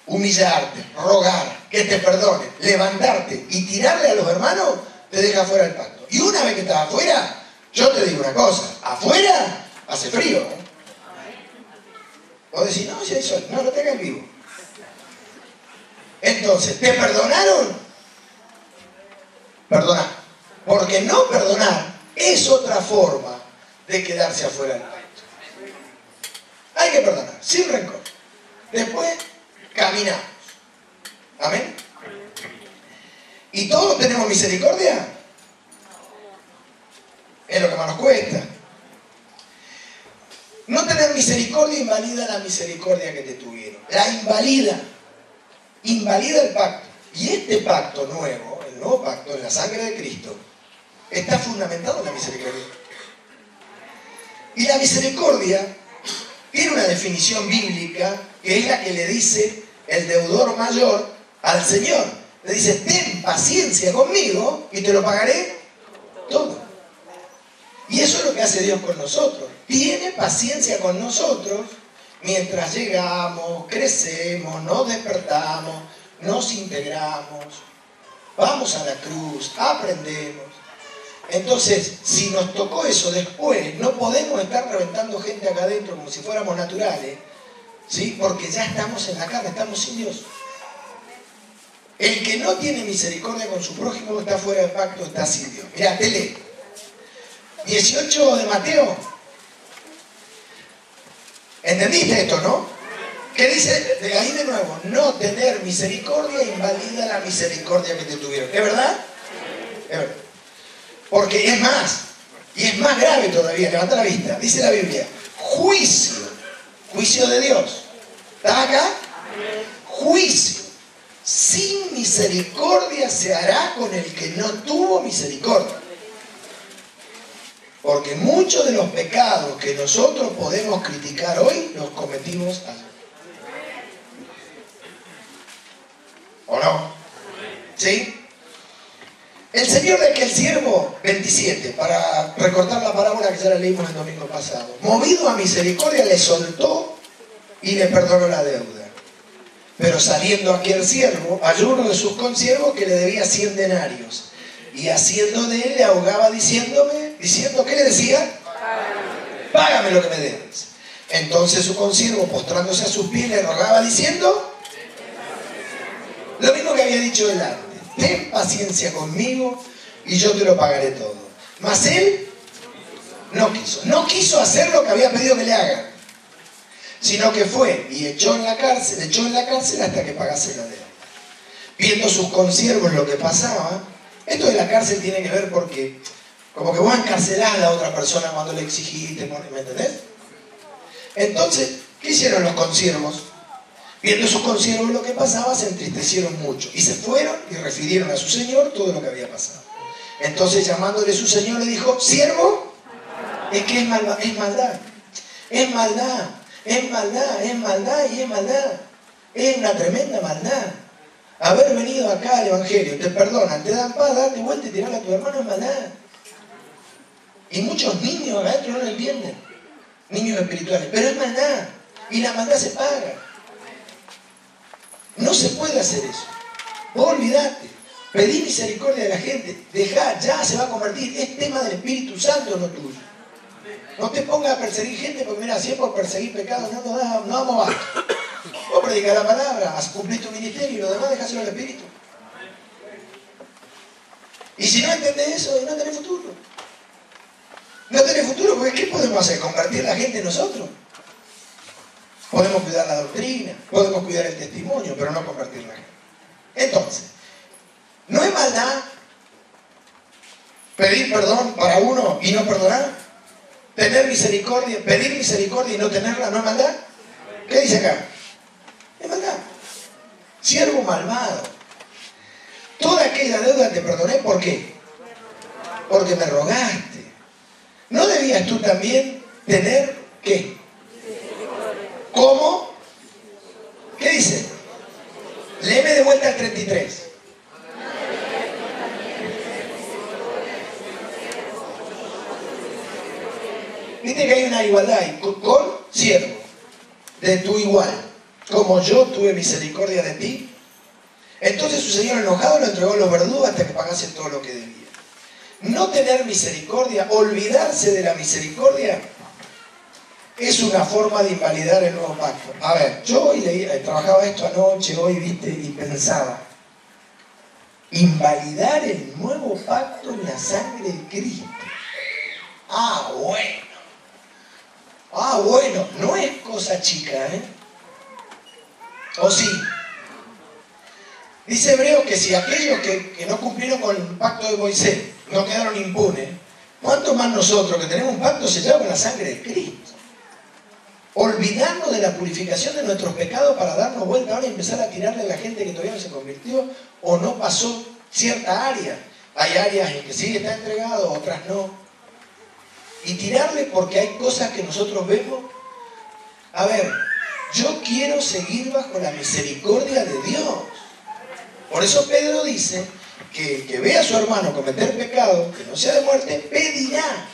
S1: humillarte, rogar, que te perdonen, levantarte y tirarle a los hermanos, te deja fuera del pacto. Y una vez que estás afuera, yo te digo una cosa, afuera hace frío, ¿eh? Vos decís, no, si hay sol, no te hagas vivo. Entonces, ¿te perdonaron? Perdona. Porque no perdonar es otra forma de quedarse afuera del pacto. Hay que perdonar, sin rencor. Después, caminamos. Amén. ¿Y todos tenemos misericordia? Es lo que más nos cuesta. No tener misericordia invalida la misericordia que te tuvieron. La invalida. Invalida el pacto. Y este pacto nuevo, el nuevo pacto en la sangre de Cristo, está fundamentado en la misericordia. Y la misericordia tiene una definición bíblica que es la que le dice el deudor mayor al Señor. Le dice, ten paciencia conmigo y te lo pagaré todo. Y eso es lo que hace Dios con nosotros. Tiene paciencia con nosotros mientras llegamos, crecemos, nos despertamos, nos integramos, vamos a la cruz, aprendemos. Entonces, si nos tocó eso después, no podemos estar reventando gente acá adentro como si fuéramos naturales, ¿sí? Porque ya estamos en la carne, estamos sin Dios. El que no tiene misericordia con su prójimo está fuera del pacto, está sin Dios. Mirá, te leo. 18 de Mateo. ¿Entendiste esto, no? ¿Qué dice? De ahí de nuevo, no tener misericordia invalida la misericordia que te tuvieron. ¿Es verdad? Es verdad. Porque es más, y es más grave todavía, levanta la vista, dice la Biblia, juicio de Dios. ¿Estás acá? Juicio. Sin misericordia se hará con el que no tuvo misericordia. Porque muchos de los pecados que nosotros podemos criticar hoy, los cometimos ayer. ¿O no? ¿Sí? El señor de aquel siervo, 27, para recortar la parábola que ya la leímos el domingo pasado, movido a misericordia le soltó y le perdonó la deuda. Pero saliendo aquel siervo, halló uno de sus consiervos que le debía 100 denarios. Y haciendo de él le ahogaba diciendo, ¿qué le decía? Págame lo que me debes. Entonces su consiervo, postrándose a sus pies, le rogaba diciendo lo mismo que había dicho él antes. Ten paciencia conmigo y yo te lo pagaré todo. Mas él no quiso hacer lo que había pedido que le haga, sino que fue y echó en la cárcel hasta que pagase la deuda. Viendo sus consiervos lo que pasaba, esto de la cárcel tiene que ver porque como que vos encarcelás a la otra persona cuando le exigiste, ¿me entendés? Entonces, ¿qué hicieron los consiervos? Viendo sus consiervos lo que pasaba, se entristecieron mucho y se fueron y refirieron a su señor todo lo que había pasado. Entonces, llamándole su señor, le dijo, siervo, es que es maldad, es maldad, es maldad, es maldad y es maldad. Es una tremenda maldad. Haber venido acá al Evangelio, te perdonan, te dan paz, date vuelta y tirarle a tu hermano es maldad. Y muchos niños adentro no lo entienden, niños espirituales, pero es maldad. Y la maldad se paga. No se puede hacer eso. Vos olvidate. Pedí misericordia de la gente. Dejá, ya se va a convertir. Es tema del Espíritu Santo, no tuyo. No te pongas a perseguir gente porque mira, si es por perseguir pecados, no vamos a. Vos predicás la palabra, cumplís tu ministerio y lo demás dejáselo al Espíritu. Y si no entendés eso, no tenés futuro. No tenés futuro porque ¿qué podemos hacer? ¿Convertir a la gente en nosotros? Podemos cuidar la doctrina, podemos cuidar el testimonio, pero no convertir la gente. Entonces, ¿no es maldad pedir perdón para uno y no perdonar? ¿Tener misericordia, pedir misericordia y no tenerla, no es maldad? ¿Qué dice acá? Es maldad. Siervo malvado. Toda aquella deuda te perdoné, ¿por qué? Porque me rogaste. ¿No debías tú también tener qué? ¿Cómo? ¿Qué dice? Léeme de vuelta al 33. Viste que hay una igualdad ahí, con siervo, de tu igual, como yo tuve misericordia de ti. Entonces su señor enojado lo entregó a los verdugos hasta que pagase todo lo que debía. No tener misericordia, olvidarse de la misericordia, es una forma de invalidar el nuevo pacto. A ver, yo hoy trabajaba esto anoche, hoy, viste, y pensaba, invalidar el nuevo pacto en la sangre de Cristo. Ah, bueno, no es cosa chica, ¿eh? ¿O sí? Dice Hebreo que si aquellos que no cumplieron con el pacto de Moisés no quedaron impunes, ¿cuánto más nosotros que tenemos un pacto sellado con la sangre de Cristo? Olvidarnos de la purificación de nuestros pecados para darnos vuelta ahora y empezar a tirarle a la gente que todavía no se convirtió o no pasó cierta área. Hay áreas en que sí está entregado, otras no. Y tirarle porque hay cosas que nosotros vemos. A ver, yo quiero seguir bajo la misericordia de Dios. Por eso Pedro dice que el que ve a su hermano cometer pecado, que no sea de muerte, pedirá.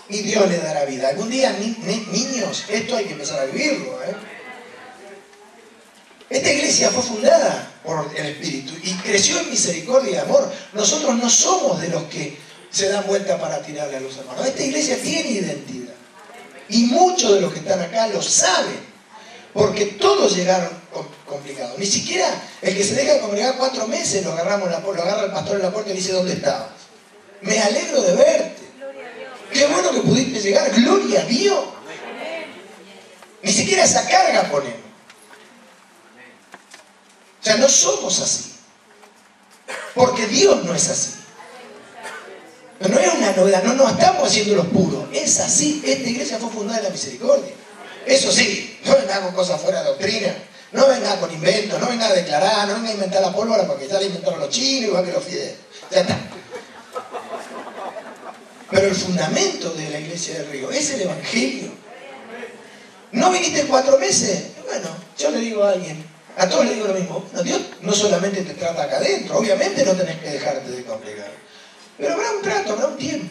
S1: Y Dios le dará vida. Algún día, niños, esto hay que empezar a vivirlo, ¿eh? Esta iglesia fue fundada por el Espíritu y creció en misericordia y amor. Nosotros no somos de los que se dan vuelta para tirarle a los hermanos. Esta iglesia tiene identidad. Y muchos de los que están acá lo saben. Porque todos llegaron complicados. Ni siquiera el que se deja de congregar 4 meses lo agarra el pastor en la puerta y le dice, ¿dónde estabas? Me alegro de verte. Qué bueno que pudiste llegar. Gloria a Dios. Ni siquiera esa carga ponemos. O sea, no somos así. Porque Dios no es así. No es una novedad. No estamos haciendo los puros. Es así. Esta iglesia fue fundada en la misericordia. Eso sí, no venga con cosas fuera de doctrina. No venga con inventos. No venga a declarar. No venga a inventar la pólvora porque ya la inventaron los chinos igual que los fideos. Ya está. Pero el fundamento de la iglesia del Río es el evangelio. ¿No viniste 4 meses? Bueno, yo le digo a alguien, a todos les digo lo mismo. No, Dios no solamente te trata acá adentro, obviamente no tenés que dejarte de congregar. Pero habrá un trato, habrá un tiempo.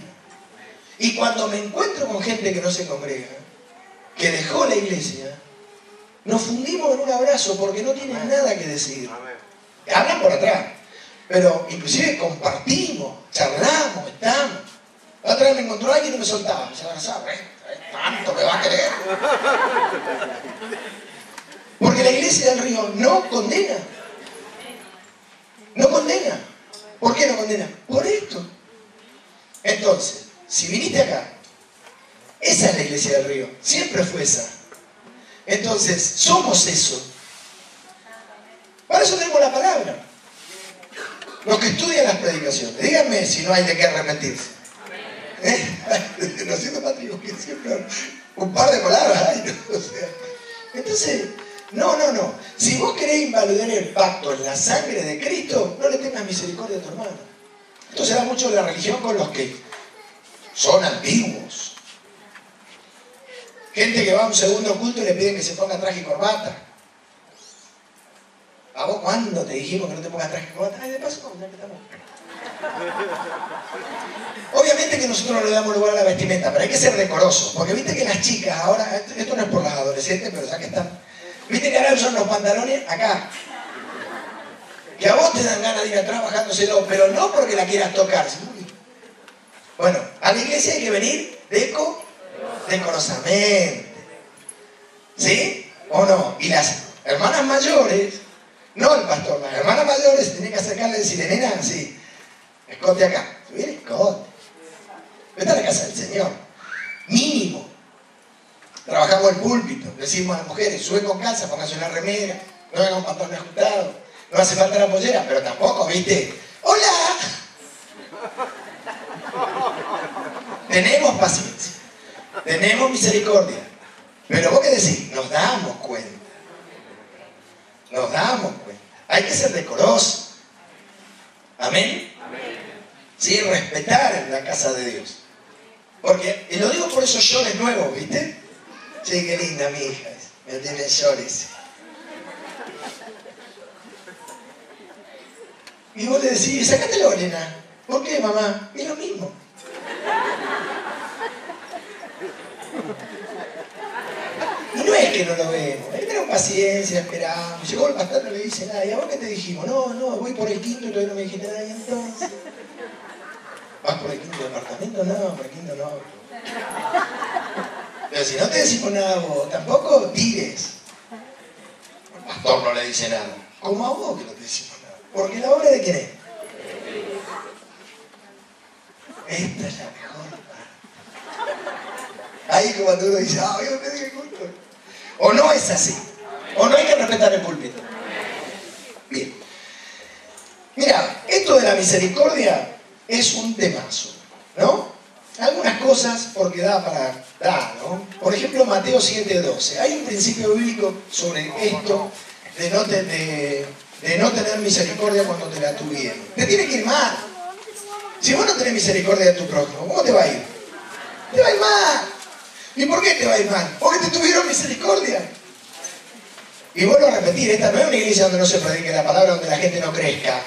S1: Y cuando me encuentro con gente que no se congrega, que dejó la iglesia, nos fundimos en un abrazo porque no tienen nada que decir. Hablan por atrás, pero inclusive compartimos, charlamos, estamos. La otra vez me encontró alguien y me soltaba. Se abrazaba, tanto me va a querer. Porque la iglesia del Río no condena. No condena. ¿Por qué no condena? Por esto. Entonces, si viniste acá, esa es la iglesia del Río. Siempre fue esa. Entonces, somos eso. Para eso tenemos la palabra. Los que estudian las predicaciones, díganme si no hay de qué arrepentirse. No siendo patriota, que siempre un par de palabras hay, ¿no? O sea, entonces, no. Si vos querés invalidar el pacto en la sangre de Cristo, no le tengas misericordia a tu hermano. Esto se da mucho en la religión con los que son antiguos. Gente que va a un segundo culto y le piden que se ponga traje y corbata. ¿A vos cuándo te dijimos que no te pongas traje y corbata? Ay, de paso, ya que estamos. Obviamente que nosotros no le damos lugar a la vestimenta, pero hay que ser decorosos, porque viste que las chicas ahora, esto no es por las adolescentes, pero ya que están, viste que ahora usan los pantalones acá, que a vos te dan ganas de ir atrás bajándoselo, pero no porque la quieras tocar. Bueno, a la iglesia hay que venir decorosamente, ¿sí? ¿O no? Y las hermanas mayores, no el pastor, las hermanas mayores tienen que acercarle y decirle, nena, sí, escote acá. Subir escote. Vete a la casa del Señor. Mínimo. Trabajamos el púlpito. Decimos a las mujeres, sube con calza, póngase una remera, no venga un pantalón ajustado. No hace falta la pollera, pero tampoco, ¿viste? ¡Hola! Tenemos paciencia. Tenemos misericordia. Pero vos qué decís, nos damos cuenta. Nos damos cuenta. Hay que ser decorosos. Amén. Sí, respetar la casa de Dios. Porque, y lo digo por esos llores nuevos, ¿viste? Sí, qué linda mi hija, me tiene llores. Y vos le decís, sacátelo, nena. ¿Por qué, mamá? Es lo mismo. Y no es que no lo vemos, tenemos paciencia, esperamos. Llegó el pastor, no le dice nada. ¿Y a vos qué te dijimos? No, voy por el quinto y todavía no me dijiste nada. Y entonces, ¿vas por el quinto departamento? No, por el quinto no. Pero si no te decimos nada a vos, tampoco tires. El pastor no le dice nada. Como a vos que no te decimos nada. Porque la obra de quién es. Esta es la mejor parte. Ahí como cuando uno dice, yo me di gusto. O no es así. O no hay que respetar el púlpito. Bien. Mira, esto de la misericordia es un temazo, ¿no? Algunas cosas, porque da para dar, ¿no? Por ejemplo, Mateo 7:12. Hay un principio bíblico sobre esto de no tener misericordia cuando te la tuvieron. Te tiene que ir mal. Si vos no tenés misericordia de tu prójimo, ¿cómo te va a ir? Te va a ir mal. ¿Y por qué te va a ir mal? Porque te tuvieron misericordia. Y vuelvo a repetir, esta no es una iglesia donde no se predique la palabra, donde la gente no crezca.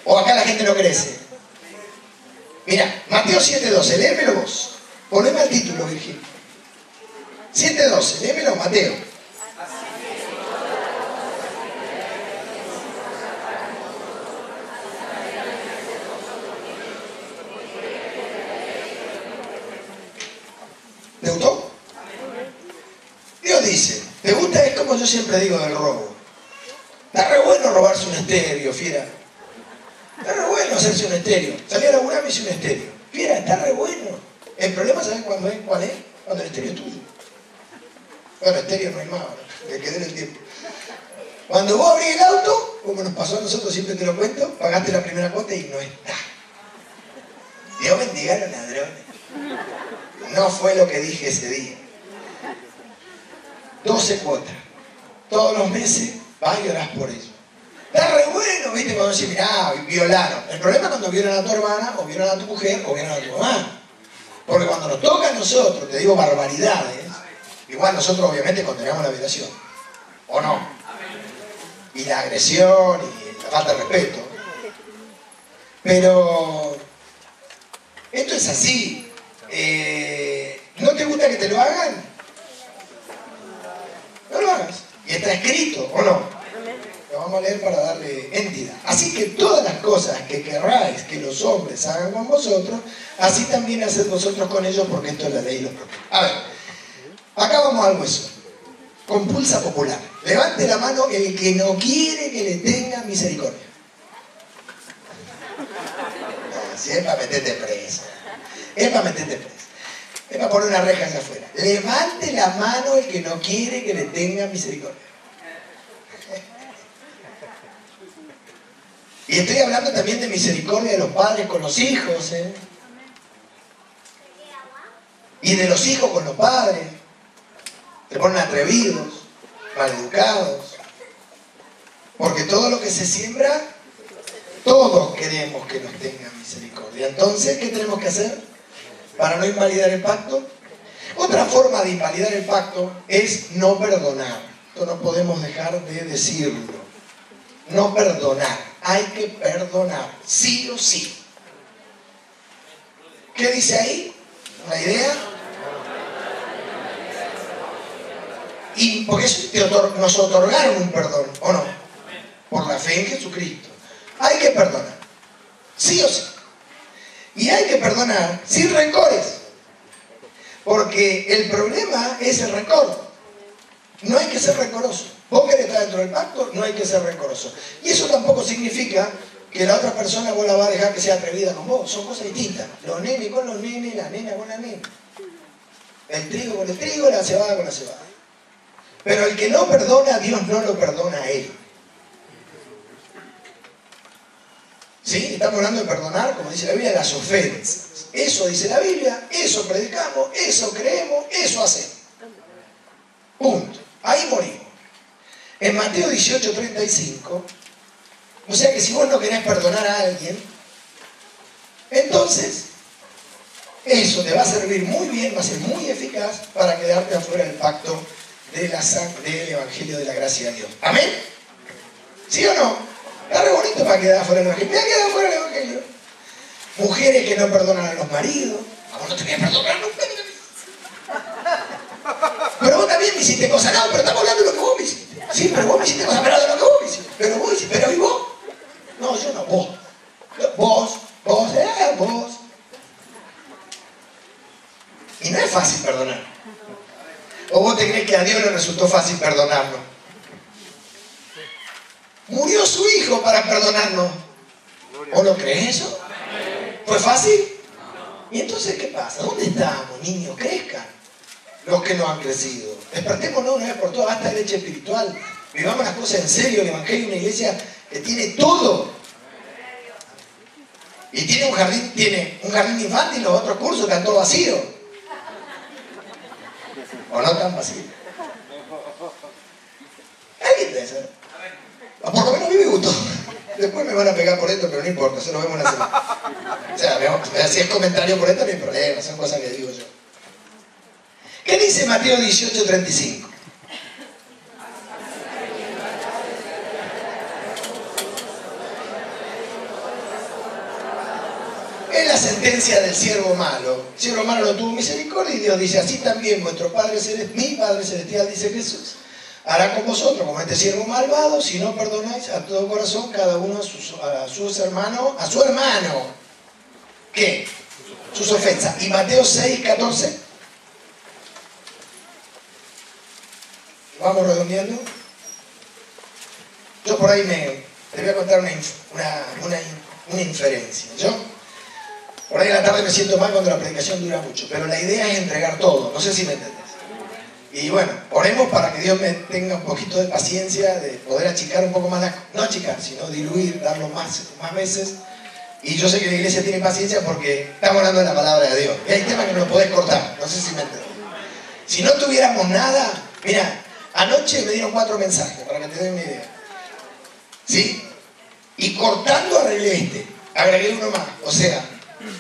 S1: O acá la gente no crece. Mira, Mateo 7:12, léemelo vos. Poneme al título, Virgilio. 7:12, léemelo, Mateo. ¿Te gustó? Dios dice, ¿te gusta? Es como yo siempre digo del robo. Está re bueno robarse un estéreo, fiera. Está re bueno hacerse un estéreo. Salí a laburar, me hice un estéreo. Fiera, está re bueno. El problema, ¿sabes cuál es? Cuando el estéreo es tuyo. Bueno, estéreo no hay más ahora, que quede en el tiempo. Cuando vos abrís el auto, como nos pasó a nosotros, siempre te lo cuento, pagaste la primera cuota y no está. Dios bendiga a los ladrones. No fue lo que dije ese día. 12 cuotas. Todos los meses vas y orás por ello. Está re bueno, ¿viste? Cuando decís, mirá, violaron. El problema es cuando violan a tu hermana, o violan a tu mujer, o violan a tu mamá. Porque cuando nos toca a nosotros, te digo barbaridades, igual nosotros obviamente condenamos la violación. ¿O no? Y la agresión, y la falta de respeto. Pero esto es así. ¿No te gusta que te lo hagan? No lo hagas. Y está escrito, ¿o no? Lo vamos a leer para darle entidad. Así que todas las cosas que querráis que los hombres hagan con vosotros, así también haced vosotros con ellos, porque esto es la ley y los propios. A ver, acá vamos al hueso. Compulsa popular. Levante la mano el que no quiere que le tenga misericordia. No, si es para meterte presa. Es para meterte presa. Es para poner una reja hacia afuera. Levante la mano el que no quiere que le tenga misericordia. Y estoy hablando también de misericordia de los padres con los hijos, ¿eh? Y de los hijos con los padres. Se ponen atrevidos, maleducados. Porque todo lo que se siembra, todos queremos que nos tengan misericordia. Entonces, ¿qué tenemos que hacer para no invalidar el pacto? Otra forma de invalidar el pacto es no perdonar. Esto no podemos dejar de decirlo. No perdonar. Hay que perdonar, sí o sí. ¿Qué dice ahí? ¿Una idea? Y porque nos otorgaron un perdón, ¿o no? Por la fe en Jesucristo. Hay que perdonar, sí o sí. Y hay que perdonar sin rencores. Porque el problema es el rencor. No hay que ser rencoroso. Vos querés estar dentro del pacto, no hay que ser rencoroso. Y eso tampoco significa que la otra persona vos la vas a dejar que sea atrevida con vos. Son cosas distintas. Los nenes con los nenes, la nena con la nena. El trigo con el trigo, la cebada con la cebada. Pero el que no perdona, Dios no lo perdona a él. ¿Sí? Estamos hablando de perdonar, como dice la Biblia, las ofensas. Eso dice la Biblia, eso predicamos, eso creemos, eso hacemos. Punto. Ahí morimos. En Mateo 18:35, o sea que si vos no querés perdonar a alguien, entonces eso te va a servir muy bien, va a ser muy eficaz para quedarte afuera del pacto de la sangre, del Evangelio de la gracia de Dios. ¿Amén? ¿Sí o no? Está re bonito para quedar afuera del Evangelio. Me ha quedado afuera del Evangelio. Mujeres que no perdonan a los maridos. ¿A vos no te voy a perdonar nunca? Pero vos también me hiciste cosas. No, pero estamos hablando de lo que vos me hiciste. Sí, pero vos me hiciste cosas, pero de lo que vos me hiciste. Pero vos hiciste, pero ¿y vos? No, yo no, vos. Vos. Y no es fácil perdonar. ¿O vos te crees que a Dios le resultó fácil perdonarnos? Murió su hijo para perdonarnos. ¿O no crees eso? ¿Fue fácil? ¿Y entonces qué pasa? ¿Dónde estamos, niños? Crezcan los que no han crecido. Despertémonos una vez por todas, basta de leche espiritual. Vivamos las cosas en serio. El Evangelio es una iglesia que tiene todo. Y tiene un jardín infantil y los otros cursos están todos vacíos. ¿O no tan vacíos? ¿Alguien de eso? Por lo menos a mí me gustó. Después me van a pegar por esto, pero no importa, se lo vemos la semana. O sea, si es comentario por esto no hay problema, son cosas que digo yo. ¿Qué dice Mateo 18:35? Es la sentencia del siervo malo. El siervo malo no tuvo misericordia y Dios dice, así también vuestro Padre Celestial, mi Padre Celestial, dice Jesús, hará con vosotros, como este siervo malvado, si no perdonáis a todo corazón cada uno a su hermano. ¿Qué? Sus ofensas. Y Mateo 6:14. Vamos redondeando. Yo por ahí te voy a contar una inferencia. Yo por ahí en la tarde me siento mal cuando la predicación dura mucho, pero la idea es entregar todo. No sé si me entendés. Y bueno, oremos para que Dios me tenga un poquito de paciencia, de poder achicar un poco más, no achicar, sino diluir, darlo más veces. Y yo sé que la iglesia tiene paciencia porque estamos hablando de la palabra de Dios. Y hay temas que no lo podés cortar, no sé si me entendés. Si no tuviéramos nada, mira, anoche me dieron 4 mensajes, para que te den una idea. ¿Sí? Y cortando arreglé agregué uno más. O sea,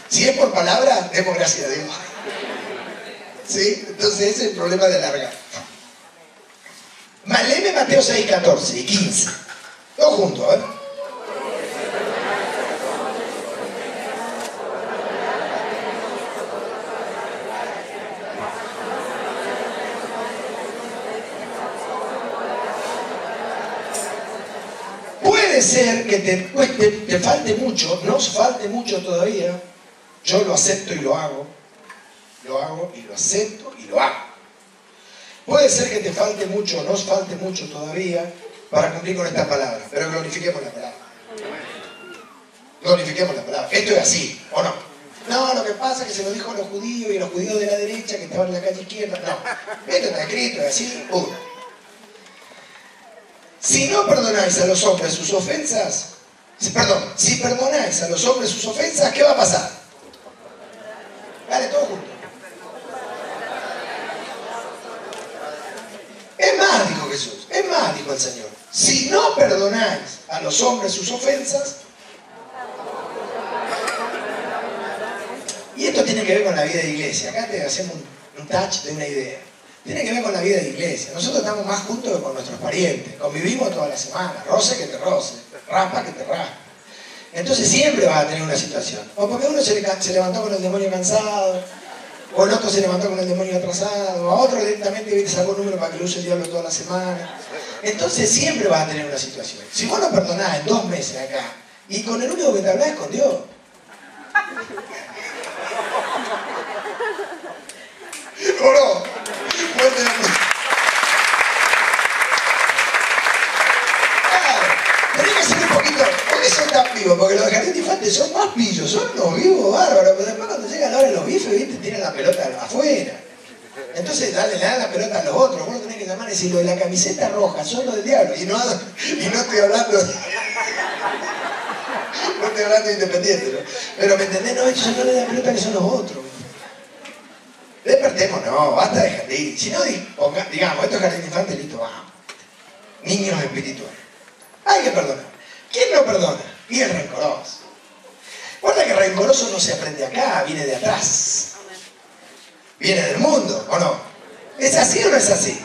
S1: si es por palabra, demos gracias a Dios. ¿Sí? Entonces ese es el problema de alargar. Léeme Mateo 6:14 y 15. Todos juntos, ¿eh? Puede ser que te falte mucho, nos falte mucho todavía. Yo lo acepto y lo hago. Lo hago y lo acepto y lo hago. Puede ser que te falte mucho, nos falte mucho todavía para cumplir con esta palabra, pero glorifiquemos la palabra. Glorifiquemos la palabra. Esto es así, ¿o no? No, lo que pasa es que se lo dijo a los judíos y a los judíos de la derecha que estaban en la calle izquierda. No, esto está escrito, es así, uno. Si no perdonáis a los hombres sus ofensas, si perdonáis a los hombres sus ofensas, ¿qué va a pasar? Dale, todos juntos. Es más, dijo Jesús, es más, dijo el Señor. Si no perdonáis a los hombres sus ofensas, y esto tiene que ver con la vida de iglesia. Acá te hacemos un touch de una idea. Tiene que ver con la vida de iglesia. Nosotros estamos más juntos que con nuestros parientes. Convivimos toda la semana. Roce que te roce. Raspa que te raspa. Entonces siempre vas a tener una situación. O porque uno se levantó con el demonio cansado, o el otro se levantó con el demonio atrasado, o a otro directamente sacó un número para que lo use el diablo toda la semana. Entonces siempre vas a tener una situación. Si vos no perdonás en 2 meses acá, y con el único que te hablás es con Dios. ¿O no? Tenés que ser un poquito. ¿Por qué son tan vivos? Porque los jardines infantes son más pillos, son unos vivos bárbaros, pero después cuando llega la hora de los bifes, ¿viste? Tiran la pelota afuera. Entonces le dan la pelota a los otros. Vos lo tenés que llamar y decir, lo de la camiseta roja, son los del diablo. Y no estoy hablando. No estoy hablando de Independiente, ¿no? Pero me entendés, no, ellos no le dan pelota que son los otros. Despertemos, no, basta de jardín. Si no, digamos, esto es jardín infante, listo, vamos. Niños espirituales. Hay que perdonar. ¿Quién no perdona? Y el rencoroso. Guarda que el rencoroso no se aprende acá, viene de atrás. Viene del mundo, ¿o no? ¿Es así o no es así?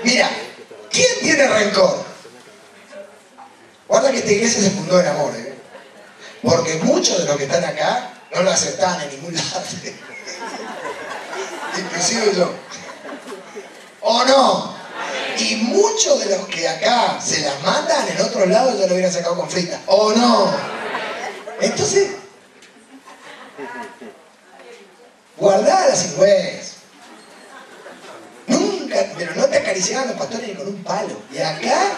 S1: Mira, ¿quién tiene rencor? Guarda que esta iglesia se fundó en amor, ¿eh? Porque muchos de los que están acá no lo aceptaban en ningún lado. Inclusive yo. ¿O no? Y muchos de los que acá se las mandan, en otros lados ya lo hubieran sacado con frita. ¿O no? Entonces, guardá la 5 Nunca, acariciaban a los pastores ni con un palo. ¿Y acá?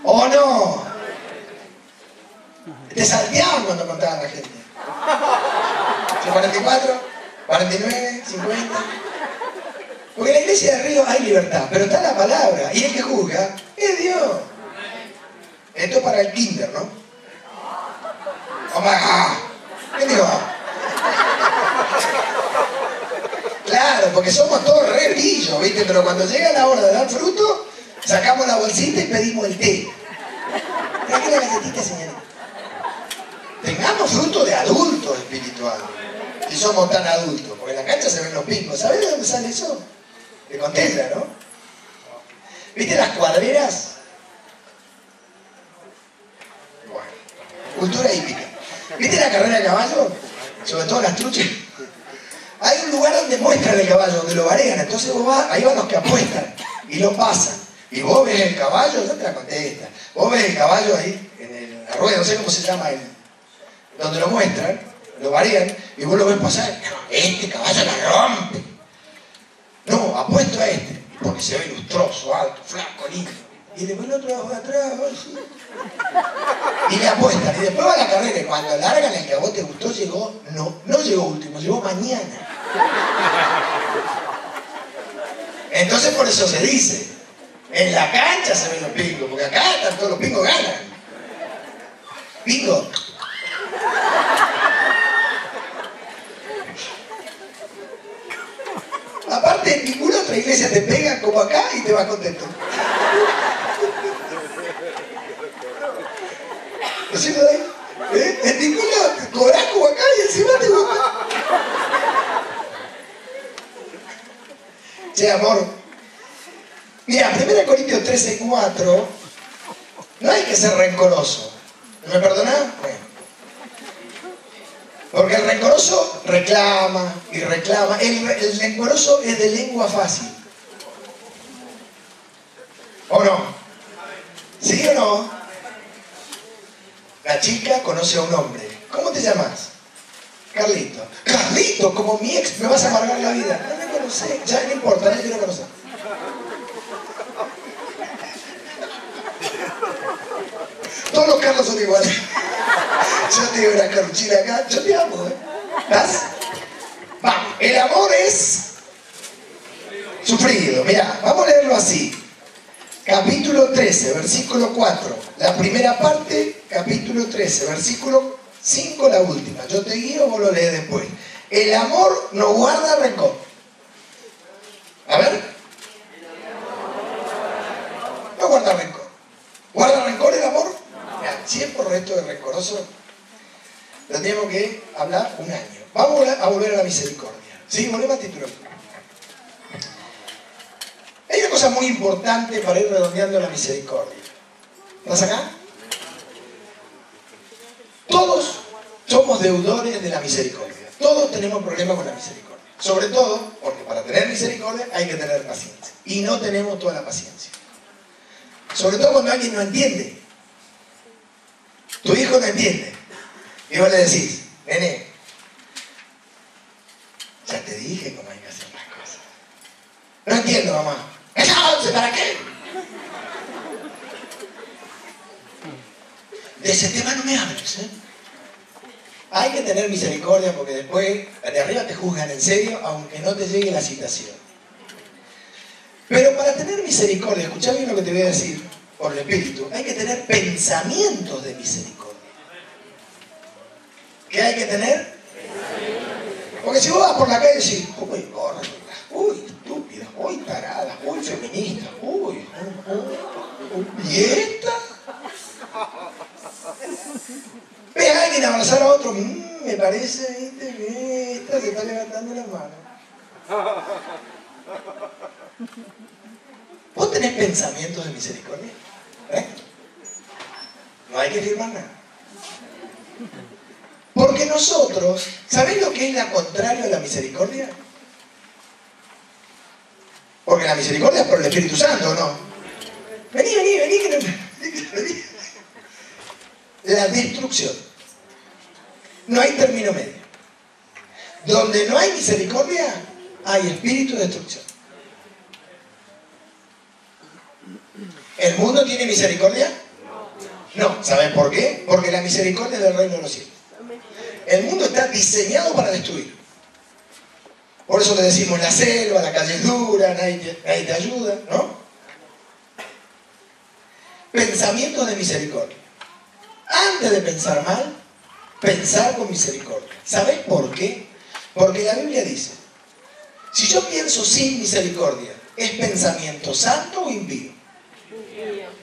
S1: ¿O no? Te salteaban cuando contaban a la gente. 44, 49, 50. Porque en la iglesia de Río hay libertad, pero está la palabra. Y el que juzga es Dios. Esto es para el kinder, ¿no? ¿Qué digo? Claro, porque somos todos re brillos, ¿viste? Pero cuando llega la hora de dar fruto, sacamos la bolsita y pedimos el té. ¿Traje la galletita, señorita? Tengamos fruto de adultos espiritual. Si somos tan adultos, porque en la cancha se ven los pingos. ¿Sabés de dónde sale eso? De Contella, ¿no? ¿Viste las cuadreras? Bueno, cultura hípica. ¿Viste la carrera de caballo? Sobre todo las truchas. Hay un lugar donde muestran el caballo, donde lo varean. Entonces vos vas, ahí van los que apuestan y lo pasan. Y vos ves el caballo, yo te la conté esta. Vos ves el caballo ahí, en la rueda, no sé cómo se llama, donde lo muestran, lo varean, y vos lo ves pasar. No, este caballo la rompe. No, apuesto a este, porque se ve lustroso, alto, flaco, lindo. Y después el otro va atrás, así. Y le apuestan, y después va la carrera, y cuando largan el que a vos te gustó, llegó, no llegó último, llegó mañana. Entonces por eso se dice, en la cancha se ven los pingos, porque acá están todos los pingos ganan. Pingo. Aparte, en ninguna otra iglesia te pegan como acá y te vas contento. ¿No es cierto? En ninguna te cobras como acá y encima te gusta. Che, amor. Mira, 1 Corintios 13:4, no hay que ser rencoroso. ¿Me perdonás? Bueno. Porque el rencoroso reclama y reclama. El rencoroso es de lengua fácil. ¿O no? ¿Sí o no? La chica conoce a un hombre. ¿Cómo te llamas? Carlito. Carlito, como mi ex, me vas a amargar la vida. No me conocés, ya no importa, no te quiero conocer. Todos los Carlos son iguales. Yo te digo una Carluchina acá, yo te amo, ¿eh? ¿Estás? Vamos, el amor es sufrido. Mirá, vamos a leerlo así. Capítulo 13, versículo 4. La primera parte, capítulo 13, versículo 5, la última. Yo te guío, vos lo lees después. El amor no guarda rencor. A ver. No guarda rencor. ¿Guarda rencor el amor? Si es por resto de rencoroso, tendríamos que hablar un año. Vamos a volver a la misericordia. ¿Sí? Volvemos al título. Hay una cosa muy importante para ir redondeando la misericordia. ¿Estás acá? Todos somos deudores de la misericordia. Todos tenemos problemas con la misericordia. Sobre todo porque para tener misericordia hay que tener paciencia. Y no tenemos toda la paciencia. Sobre todo cuando alguien no entiende. Tu hijo no entiende. Y vos le decís, nene, ya te dije cómo hay que hacer las cosas. No entiendo, mamá. ¿Entonces para qué? De ese tema no me hables, ¿eh? Hay que tener misericordia porque después de arriba te juzgan en serio aunque no te llegue la citación. Pero para tener misericordia, escuchá bien lo que te voy a decir por el Espíritu, hay que tener pensamientos de misericordia. ¿Qué hay que tener? Porque si vos vas por la calle y decís, uy, gorda, uy, estúpida, uy, tarada, uy, feminista, uy, ¿y esta? Ve a alguien abrazar a otro, me parece, viste, que esta se está levantando la mano. ¿Vos tenés pensamientos de misericordia? ¿Eh? No hay que firmar nada. Porque nosotros, ¿sabés lo que es la contraria a la misericordia? Porque la misericordia es por el Espíritu Santo, ¿o no? Vení, vení. La destrucción. No hay término medio. Donde no hay misericordia, hay espíritu de destrucción. ¿El mundo tiene misericordia? No. ¿Saben por qué? Porque la misericordia es del reino de los cielos. El mundo está diseñado para destruir. Por eso le decimos la selva, la calle es dura, nadie te ayuda, ¿no? Pensamientos de misericordia. Antes de pensar mal, pensar con misericordia. ¿Sabes por qué? Porque la Biblia dice, si yo pienso sin misericordia, ¿es pensamiento santo o impío?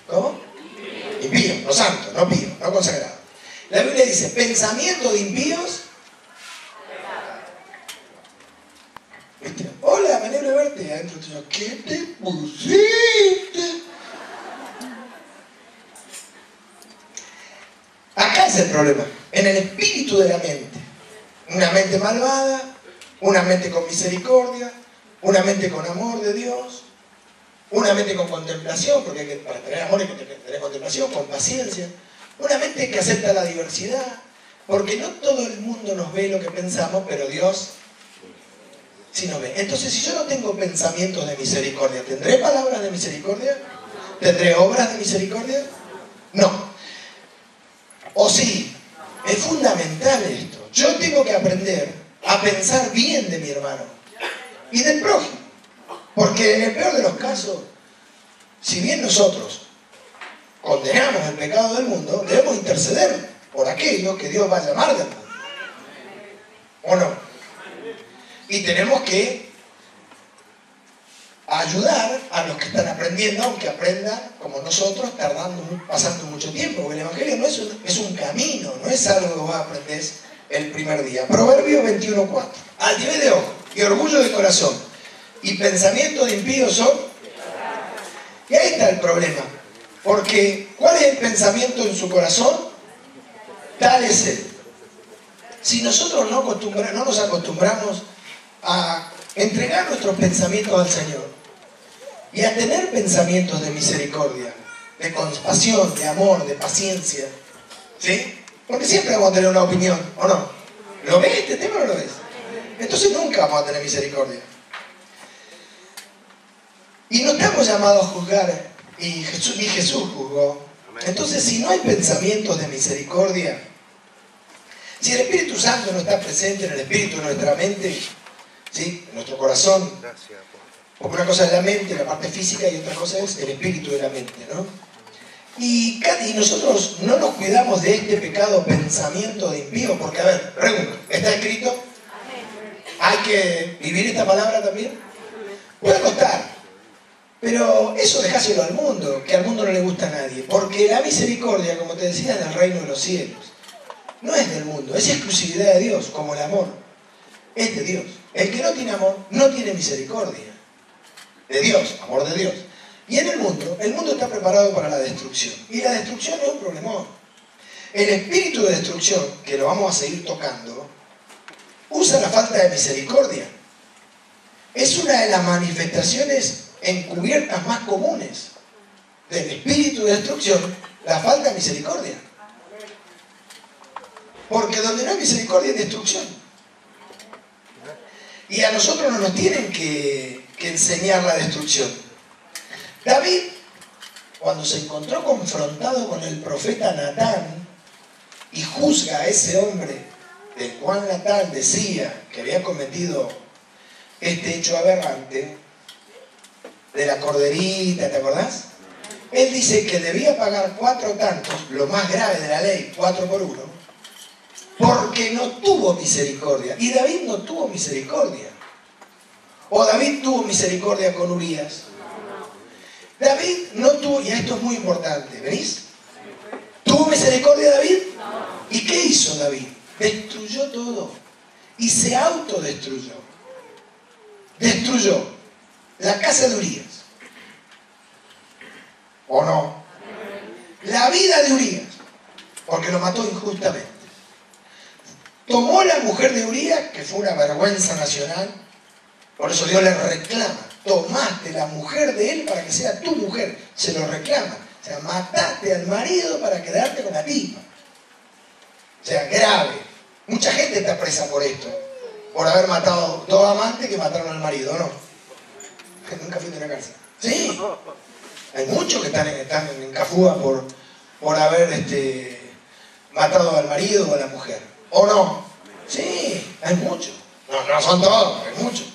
S1: ¿Cómo? Impío, no santo, no pío, no consagrado. La Biblia dice, pensamiento de impíos. ¿Viste? Hola, me alegro de verte. Adentro tuyo, ¿qué te pusiste? Acá es el problema, en el espíritu de la mente. Una mente malvada, una mente con misericordia, una mente con amor de Dios, una mente con contemplación, porque para tener amor hay que tener contemplación, con paciencia, una mente que acepta la diversidad, porque no todo el mundo nos ve lo que pensamos, pero Dios sí nos ve. Entonces, si yo no tengo pensamientos de misericordia, ¿tendré palabras de misericordia? ¿Tendré obras de misericordia? No. O sí, es fundamental esto. Yo tengo que aprender a pensar bien de mi hermano y del prójimo. Porque en el peor de los casos, si bien nosotros condenamos el pecado del mundo, debemos interceder por aquello que Dios va a llamar del mundo. ¿O no? Y tenemos que ayudar a los que están aprendiendo, aunque aprendan como nosotros, pasando mucho tiempo. Porque el Evangelio no es un camino, no es algo que vos aprendés el primer día. Proverbios 21:4. Altivez de ojo y orgullo de corazón y pensamiento de impíos son. Y ahí está el problema. Porque, ¿cuál es el pensamiento en su corazón? Tal es él. Si nosotros no nos acostumbramos a entregar nuestros pensamientos al Señor y a tener pensamientos de misericordia, de compasión, de amor, de paciencia, ¿sí? Porque siempre vamos a tener una opinión, ¿o no? ¿Lo ves este tema o no lo ves? Entonces nunca vamos a tener misericordia. Y no estamos llamados a juzgar, y Jesús juzgó. Entonces, si no hay pensamientos de misericordia, si el Espíritu Santo no está presente en el espíritu de nuestra mente, ¿sí? En nuestro corazón, porque una cosa es la mente, la parte física, y otra cosa es el espíritu de la mente, ¿no? Y nosotros no nos cuidamos de este pecado pensamiento de impío, porque, a ver, pregunto, ¿está escrito? ¿Hay que vivir esta palabra también? Puede costar, pero eso dejáselo al mundo, que al mundo no le gusta a nadie, porque la misericordia, como te decía, es del reino de los cielos. No es del mundo, es exclusividad de Dios, como el amor. Es de Dios. El que no tiene amor, no tiene misericordia. De Dios, amor de Dios. Y en el mundo está preparado para la destrucción. Y la destrucción es un problemón. El espíritu de destrucción, que lo vamos a seguir tocando, usa la falta de misericordia. Es una de las manifestaciones encubiertas más comunes del espíritu de destrucción, la falta de misericordia. Porque donde no hay misericordia hay destrucción. Y a nosotros no nos tienen que enseñar la destrucción. David, cuando se encontró confrontado con el profeta Natán y juzga a ese hombre del cual Natán decía que había cometido este hecho aberrante, de la corderita, ¿te acordás? Él dice que debía pagar 4 tantos, lo más grave de la ley, 4 por 1, porque no tuvo misericordia. Y David no tuvo misericordia. O David tuvo misericordia con Urías. David no tuvo, y esto es muy importante, ¿venís? ¿Tuvo misericordia David? ¿Y qué hizo David? Destruyó todo. Y se autodestruyó. Destruyó la casa de Urías. ¿O no? La vida de Urías, porque lo mató injustamente. Tomó la mujer de Urías, que fue una vergüenza nacional, por eso Dios le reclama, tomaste la mujer de él para que sea tu mujer, se lo reclama. O sea, mataste al marido para quedarte con la tipa. O sea, grave. Mucha gente está presa por esto, por haber matado 2 amantes que mataron al marido, ¿no? Nunca fuiste a la cárcel. Sí. Hay muchos que están en Cafúa por haber matado al marido o a la mujer. ¿O no? Sí, hay muchos. No son todos, hay muchos.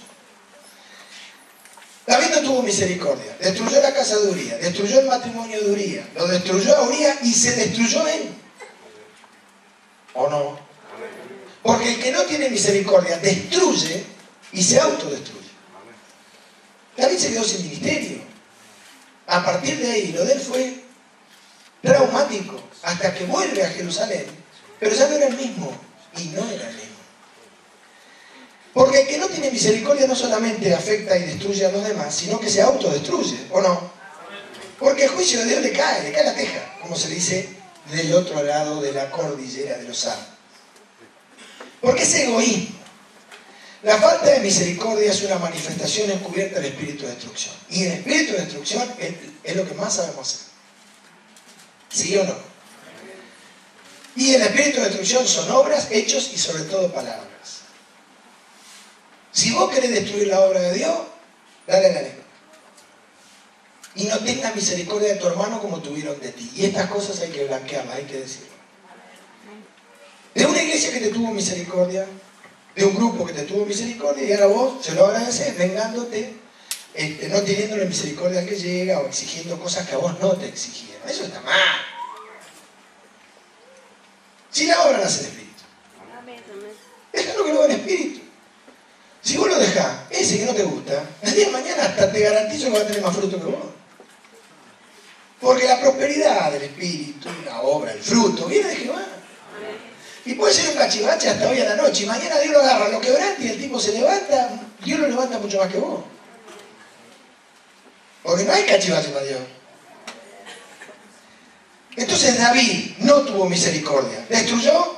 S1: David no tuvo misericordia. Destruyó la casa de Urías, destruyó el matrimonio de Urías, lo destruyó a Urías y se destruyó él. ¿O no? Porque el que no tiene misericordia destruye y se autodestruye. David se quedó sin ministerio. A partir de ahí, lo de él fue traumático hasta que vuelve a Jerusalén, pero ya no era el mismo, y no era el mismo. Porque el que no tiene misericordia no solamente afecta y destruye a los demás, sino que se autodestruye, ¿o no? Porque el juicio de Dios le cae la teja, como se dice del otro lado de la cordillera de los Andes. Porque es egoísmo. La falta de misericordia es una manifestación encubierta del espíritu de destrucción. Y el espíritu de destrucción es lo que más sabemos hacer. ¿Sí o no? Y el espíritu de destrucción son obras, hechos y sobre todo palabras. Si vos querés destruir la obra de Dios, dale la lengua. Y no tengas misericordia de tu hermano como tuvieron de ti. Y estas cosas hay que blanquearlas, hay que decirlo. De una iglesia que te tuvo misericordia, de un grupo que te tuvo misericordia, y ahora vos se lo agradeces vengándote, no teniendo la misericordia que llega o exigiendo cosas que a vos no te exigieron. Eso está mal. Si la obra nace en espíritu, déjalo que lo haga en espíritu. Si vos lo dejás, ese que no te gusta, el día de mañana hasta te garantizo que va a tener más fruto que vos. Porque la prosperidad del espíritu, la obra, el fruto, viene de Jehová. Y puede ser un cachivache hasta hoy a la noche, y mañana Dios lo agarra, lo quebranta y el tipo se levanta, Dios lo levanta mucho más que vos. Porque no hay cachivache para Dios. Entonces David no tuvo misericordia, destruyó.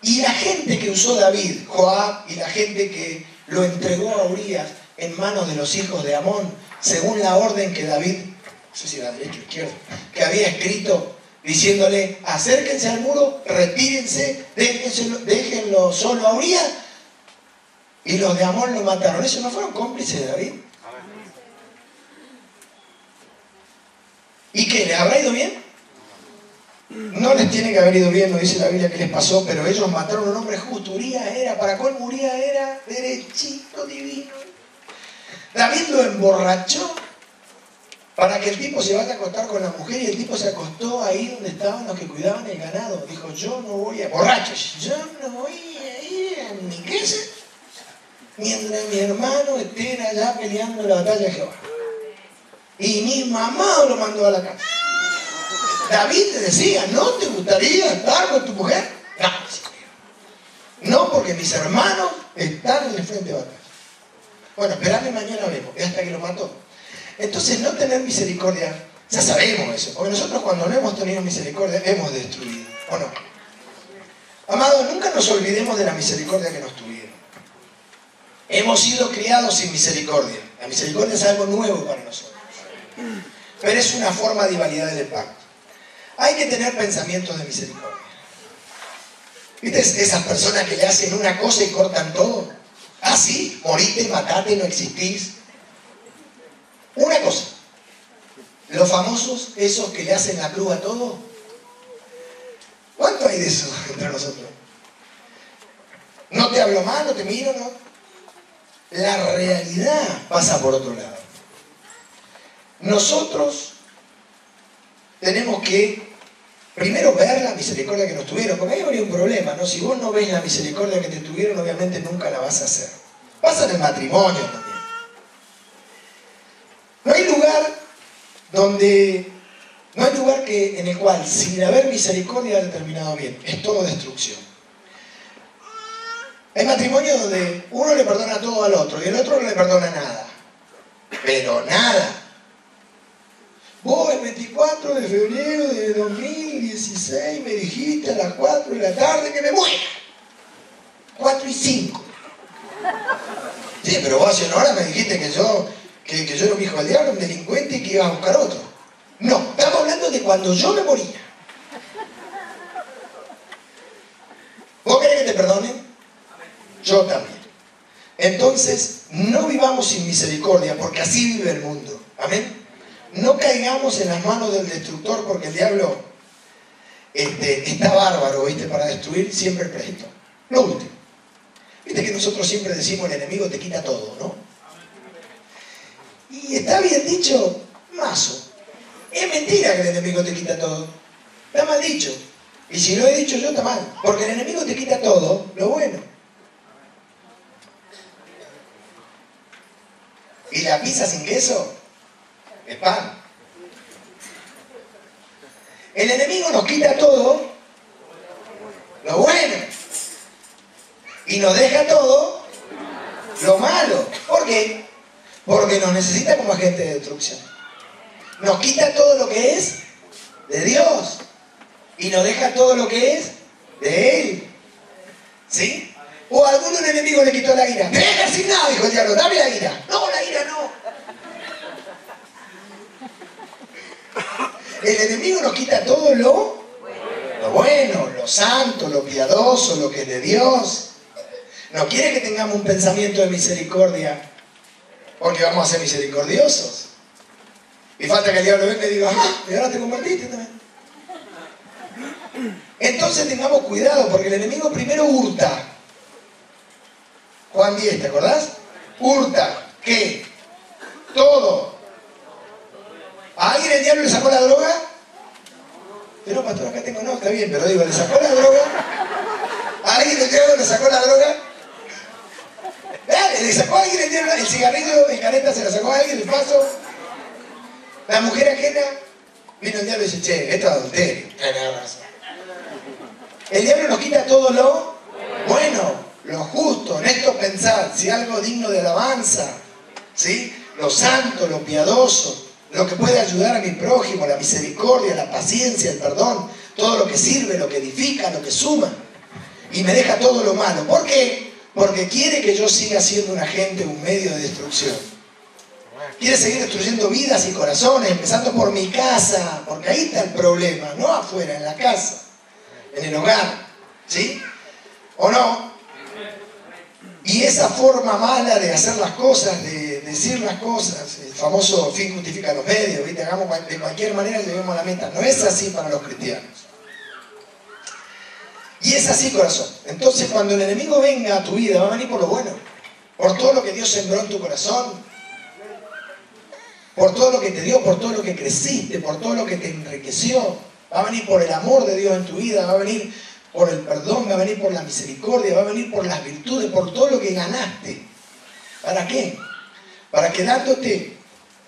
S1: Y la gente que usó David, Joab, y la gente que lo entregó a Urías en manos de los hijos de Amón, según la orden que David, no sé si era derecho o izquierdo, que había escrito diciéndole, acérquense al muro, retírense, déjenlo solo a Urías, y los de Amón lo mataron. ¿Esos no fueron cómplices de David? ¿Y qué? ¿Les habrá ido bien? No les tiene que haber ido bien, no dice la Biblia que les pasó, pero ellos mataron a un hombre justo. Urías era, para colmo, Urías era derechito, divino. David lo emborrachó para que el tipo se vaya a acostar con la mujer, y el tipo se acostó ahí donde estaban los que cuidaban el ganado. Dijo, yo no voy a... borrachos, yo no voy a ir a mi casa mientras mis hermanos estén allá peleando la batalla de Jehová. Y mi mamá lo mandó a la casa. David te decía, ¿no te gustaría estar con tu mujer? No, porque mis hermanos están en el frente de batalla. Bueno, esperame, mañana vemos. Y hasta que lo mató. Entonces, no tener misericordia, ya sabemos eso. Porque nosotros cuando no hemos tenido misericordia, hemos destruido. ¿O no? Amados, nunca nos olvidemos de la misericordia que nos tuvieron. Hemos sido criados sin misericordia. La misericordia es algo nuevo para nosotros. Pero es una forma de invalidar el pacto. Hay que tener pensamientos de misericordia. ¿Viste esas personas que le hacen una cosa y cortan todo? Ah, sí, morite, matate, no existís. Una cosa. Los famosos, esos que le hacen la cruz a todo. ¿Cuánto hay de eso entre nosotros? No te hablo mal, no te miro, no. La realidad pasa por otro lado. Nosotros tenemos que primero ver la misericordia que nos tuvieron, porque ahí habría un problema, ¿no? Si vos no ves la misericordia que te tuvieron, obviamente nunca la vas a hacer. Pasa en el matrimonio también. No hay lugar en el cual, sin haber misericordia, haya terminado bien. Es todo destrucción. Hay matrimonios donde uno le perdona todo al otro y el otro no le perdona nada. Pero nada. Vos el 24 de febrero de 2016 me dijiste a las 4 de la tarde que me muera. 4 y 5. Sí, pero vos hace una hora me dijiste que yo era un hijo del diablo, un delincuente y que iba a buscar otro. No, estamos hablando de cuando yo me moría. ¿Vos querés que te perdonen? Yo también. Entonces, no vivamos sin misericordia, porque así vive el mundo. Amén. No caigamos en las manos del destructor, porque el diablo está bárbaro, ¿viste? Para destruir siempre presto. Lo último. Viste que nosotros siempre decimos el enemigo te quita todo, ¿no? Y está bien dicho, mazo. Es mentira que el enemigo te quita todo. Está mal dicho. Y si lo he dicho yo, está mal. Porque el enemigo te quita todo lo bueno. Y la pizza sin queso es pan. El enemigo nos quita todo lo bueno. Y nos deja todo lo malo. ¿Por qué? Porque nos necesita como agente de destrucción. Nos quita todo lo que es de Dios. Y nos deja todo lo que es de Él. ¿Sí? O a algún enemigo le quitó la ira. ¡Deja sin nada! Dijo el diablo. ¡Dame la ira! ¡No, la ira no! El enemigo nos quita todo lo bueno, lo santo, lo piadoso, lo que es de Dios. No quiere que tengamos un pensamiento de misericordia, porque vamos a ser misericordiosos. Y falta que el diablo venga y diga, y ahora te convertiste también. Entonces tengamos cuidado, porque el enemigo primero hurta. Juan 10, ¿te acordás? Hurta. ¿Qué? Todo. ¿A alguien el diablo le sacó la droga? Pero no, pastor, acá tengo, no, está bien, pero digo, ¿le sacó la droga? ¿A alguien el diablo le sacó la droga? Dale, ¿le sacó a alguien el diablo? ¿El cigarrillo, el careta se la sacó a alguien, el paso? ¿La mujer ajena? Vino el diablo y dice, che, esto es adulterio. Tenés razón. El diablo nos quita todo lo bueno, lo justo, honesto pensar, si algo digno de alabanza, ¿sí? Lo santo, lo piadoso, lo que puede ayudar a mi prójimo, la misericordia, la paciencia, el perdón, todo lo que sirve, lo que edifica, lo que suma. Y me deja todo lo malo. ¿Por qué? Porque quiere que yo siga siendo un agente, un medio de destrucción. Quiere seguir destruyendo vidas y corazones, empezando por mi casa, porque ahí está el problema, no afuera, en la casa, en el hogar, ¿sí? ¿O no? Y esa forma mala de hacer las cosas, de decir las cosas, el famoso fin justifica los medios, ¿viste? Hagamos de cualquier manera, lleguemos a la meta. No es así para los cristianos. Y es así, corazón. Entonces, cuando el enemigo venga a tu vida, va a venir por lo bueno, por todo lo que Dios sembró en tu corazón, por todo lo que te dio, por todo lo que creciste, por todo lo que te enriqueció. Va a venir por el amor de Dios en tu vida, va a venir por el perdón, va a venir por la misericordia, va a venir por las virtudes, por todo lo que ganaste. ¿Para qué? Para que dándote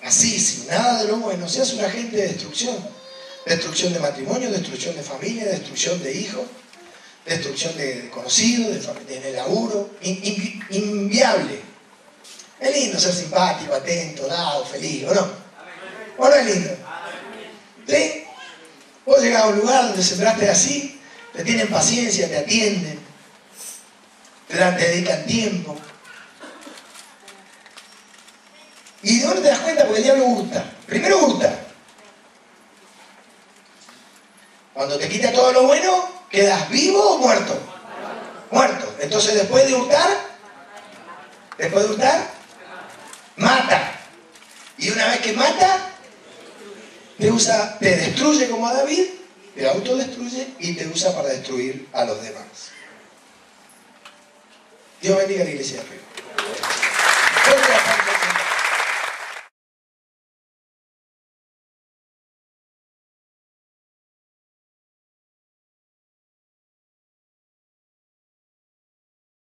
S1: así, sin nada de lo bueno, seas un agente de destrucción. Destrucción de matrimonio, destrucción de familia, destrucción de hijos, destrucción de conocidos, en el laburo. Inviable. Es lindo ser simpático, atento, dado, feliz, ¿o no? ¿O no es lindo? ¿Sí? Vos llegás a un lugar donde sembraste así, te tienen paciencia, te atienden, te dedican tiempo. ¿Y de dónde te das cuenta? Porque el diablo hurta. Primero hurta. Cuando te quita todo lo bueno, ¿quedas vivo o muerto? Muerto. Entonces después de hurtar, mata. Y una vez que mata, te destruye como a David, te autodestruye y te usa para destruir a los demás. Dios bendiga a la iglesia de arriba.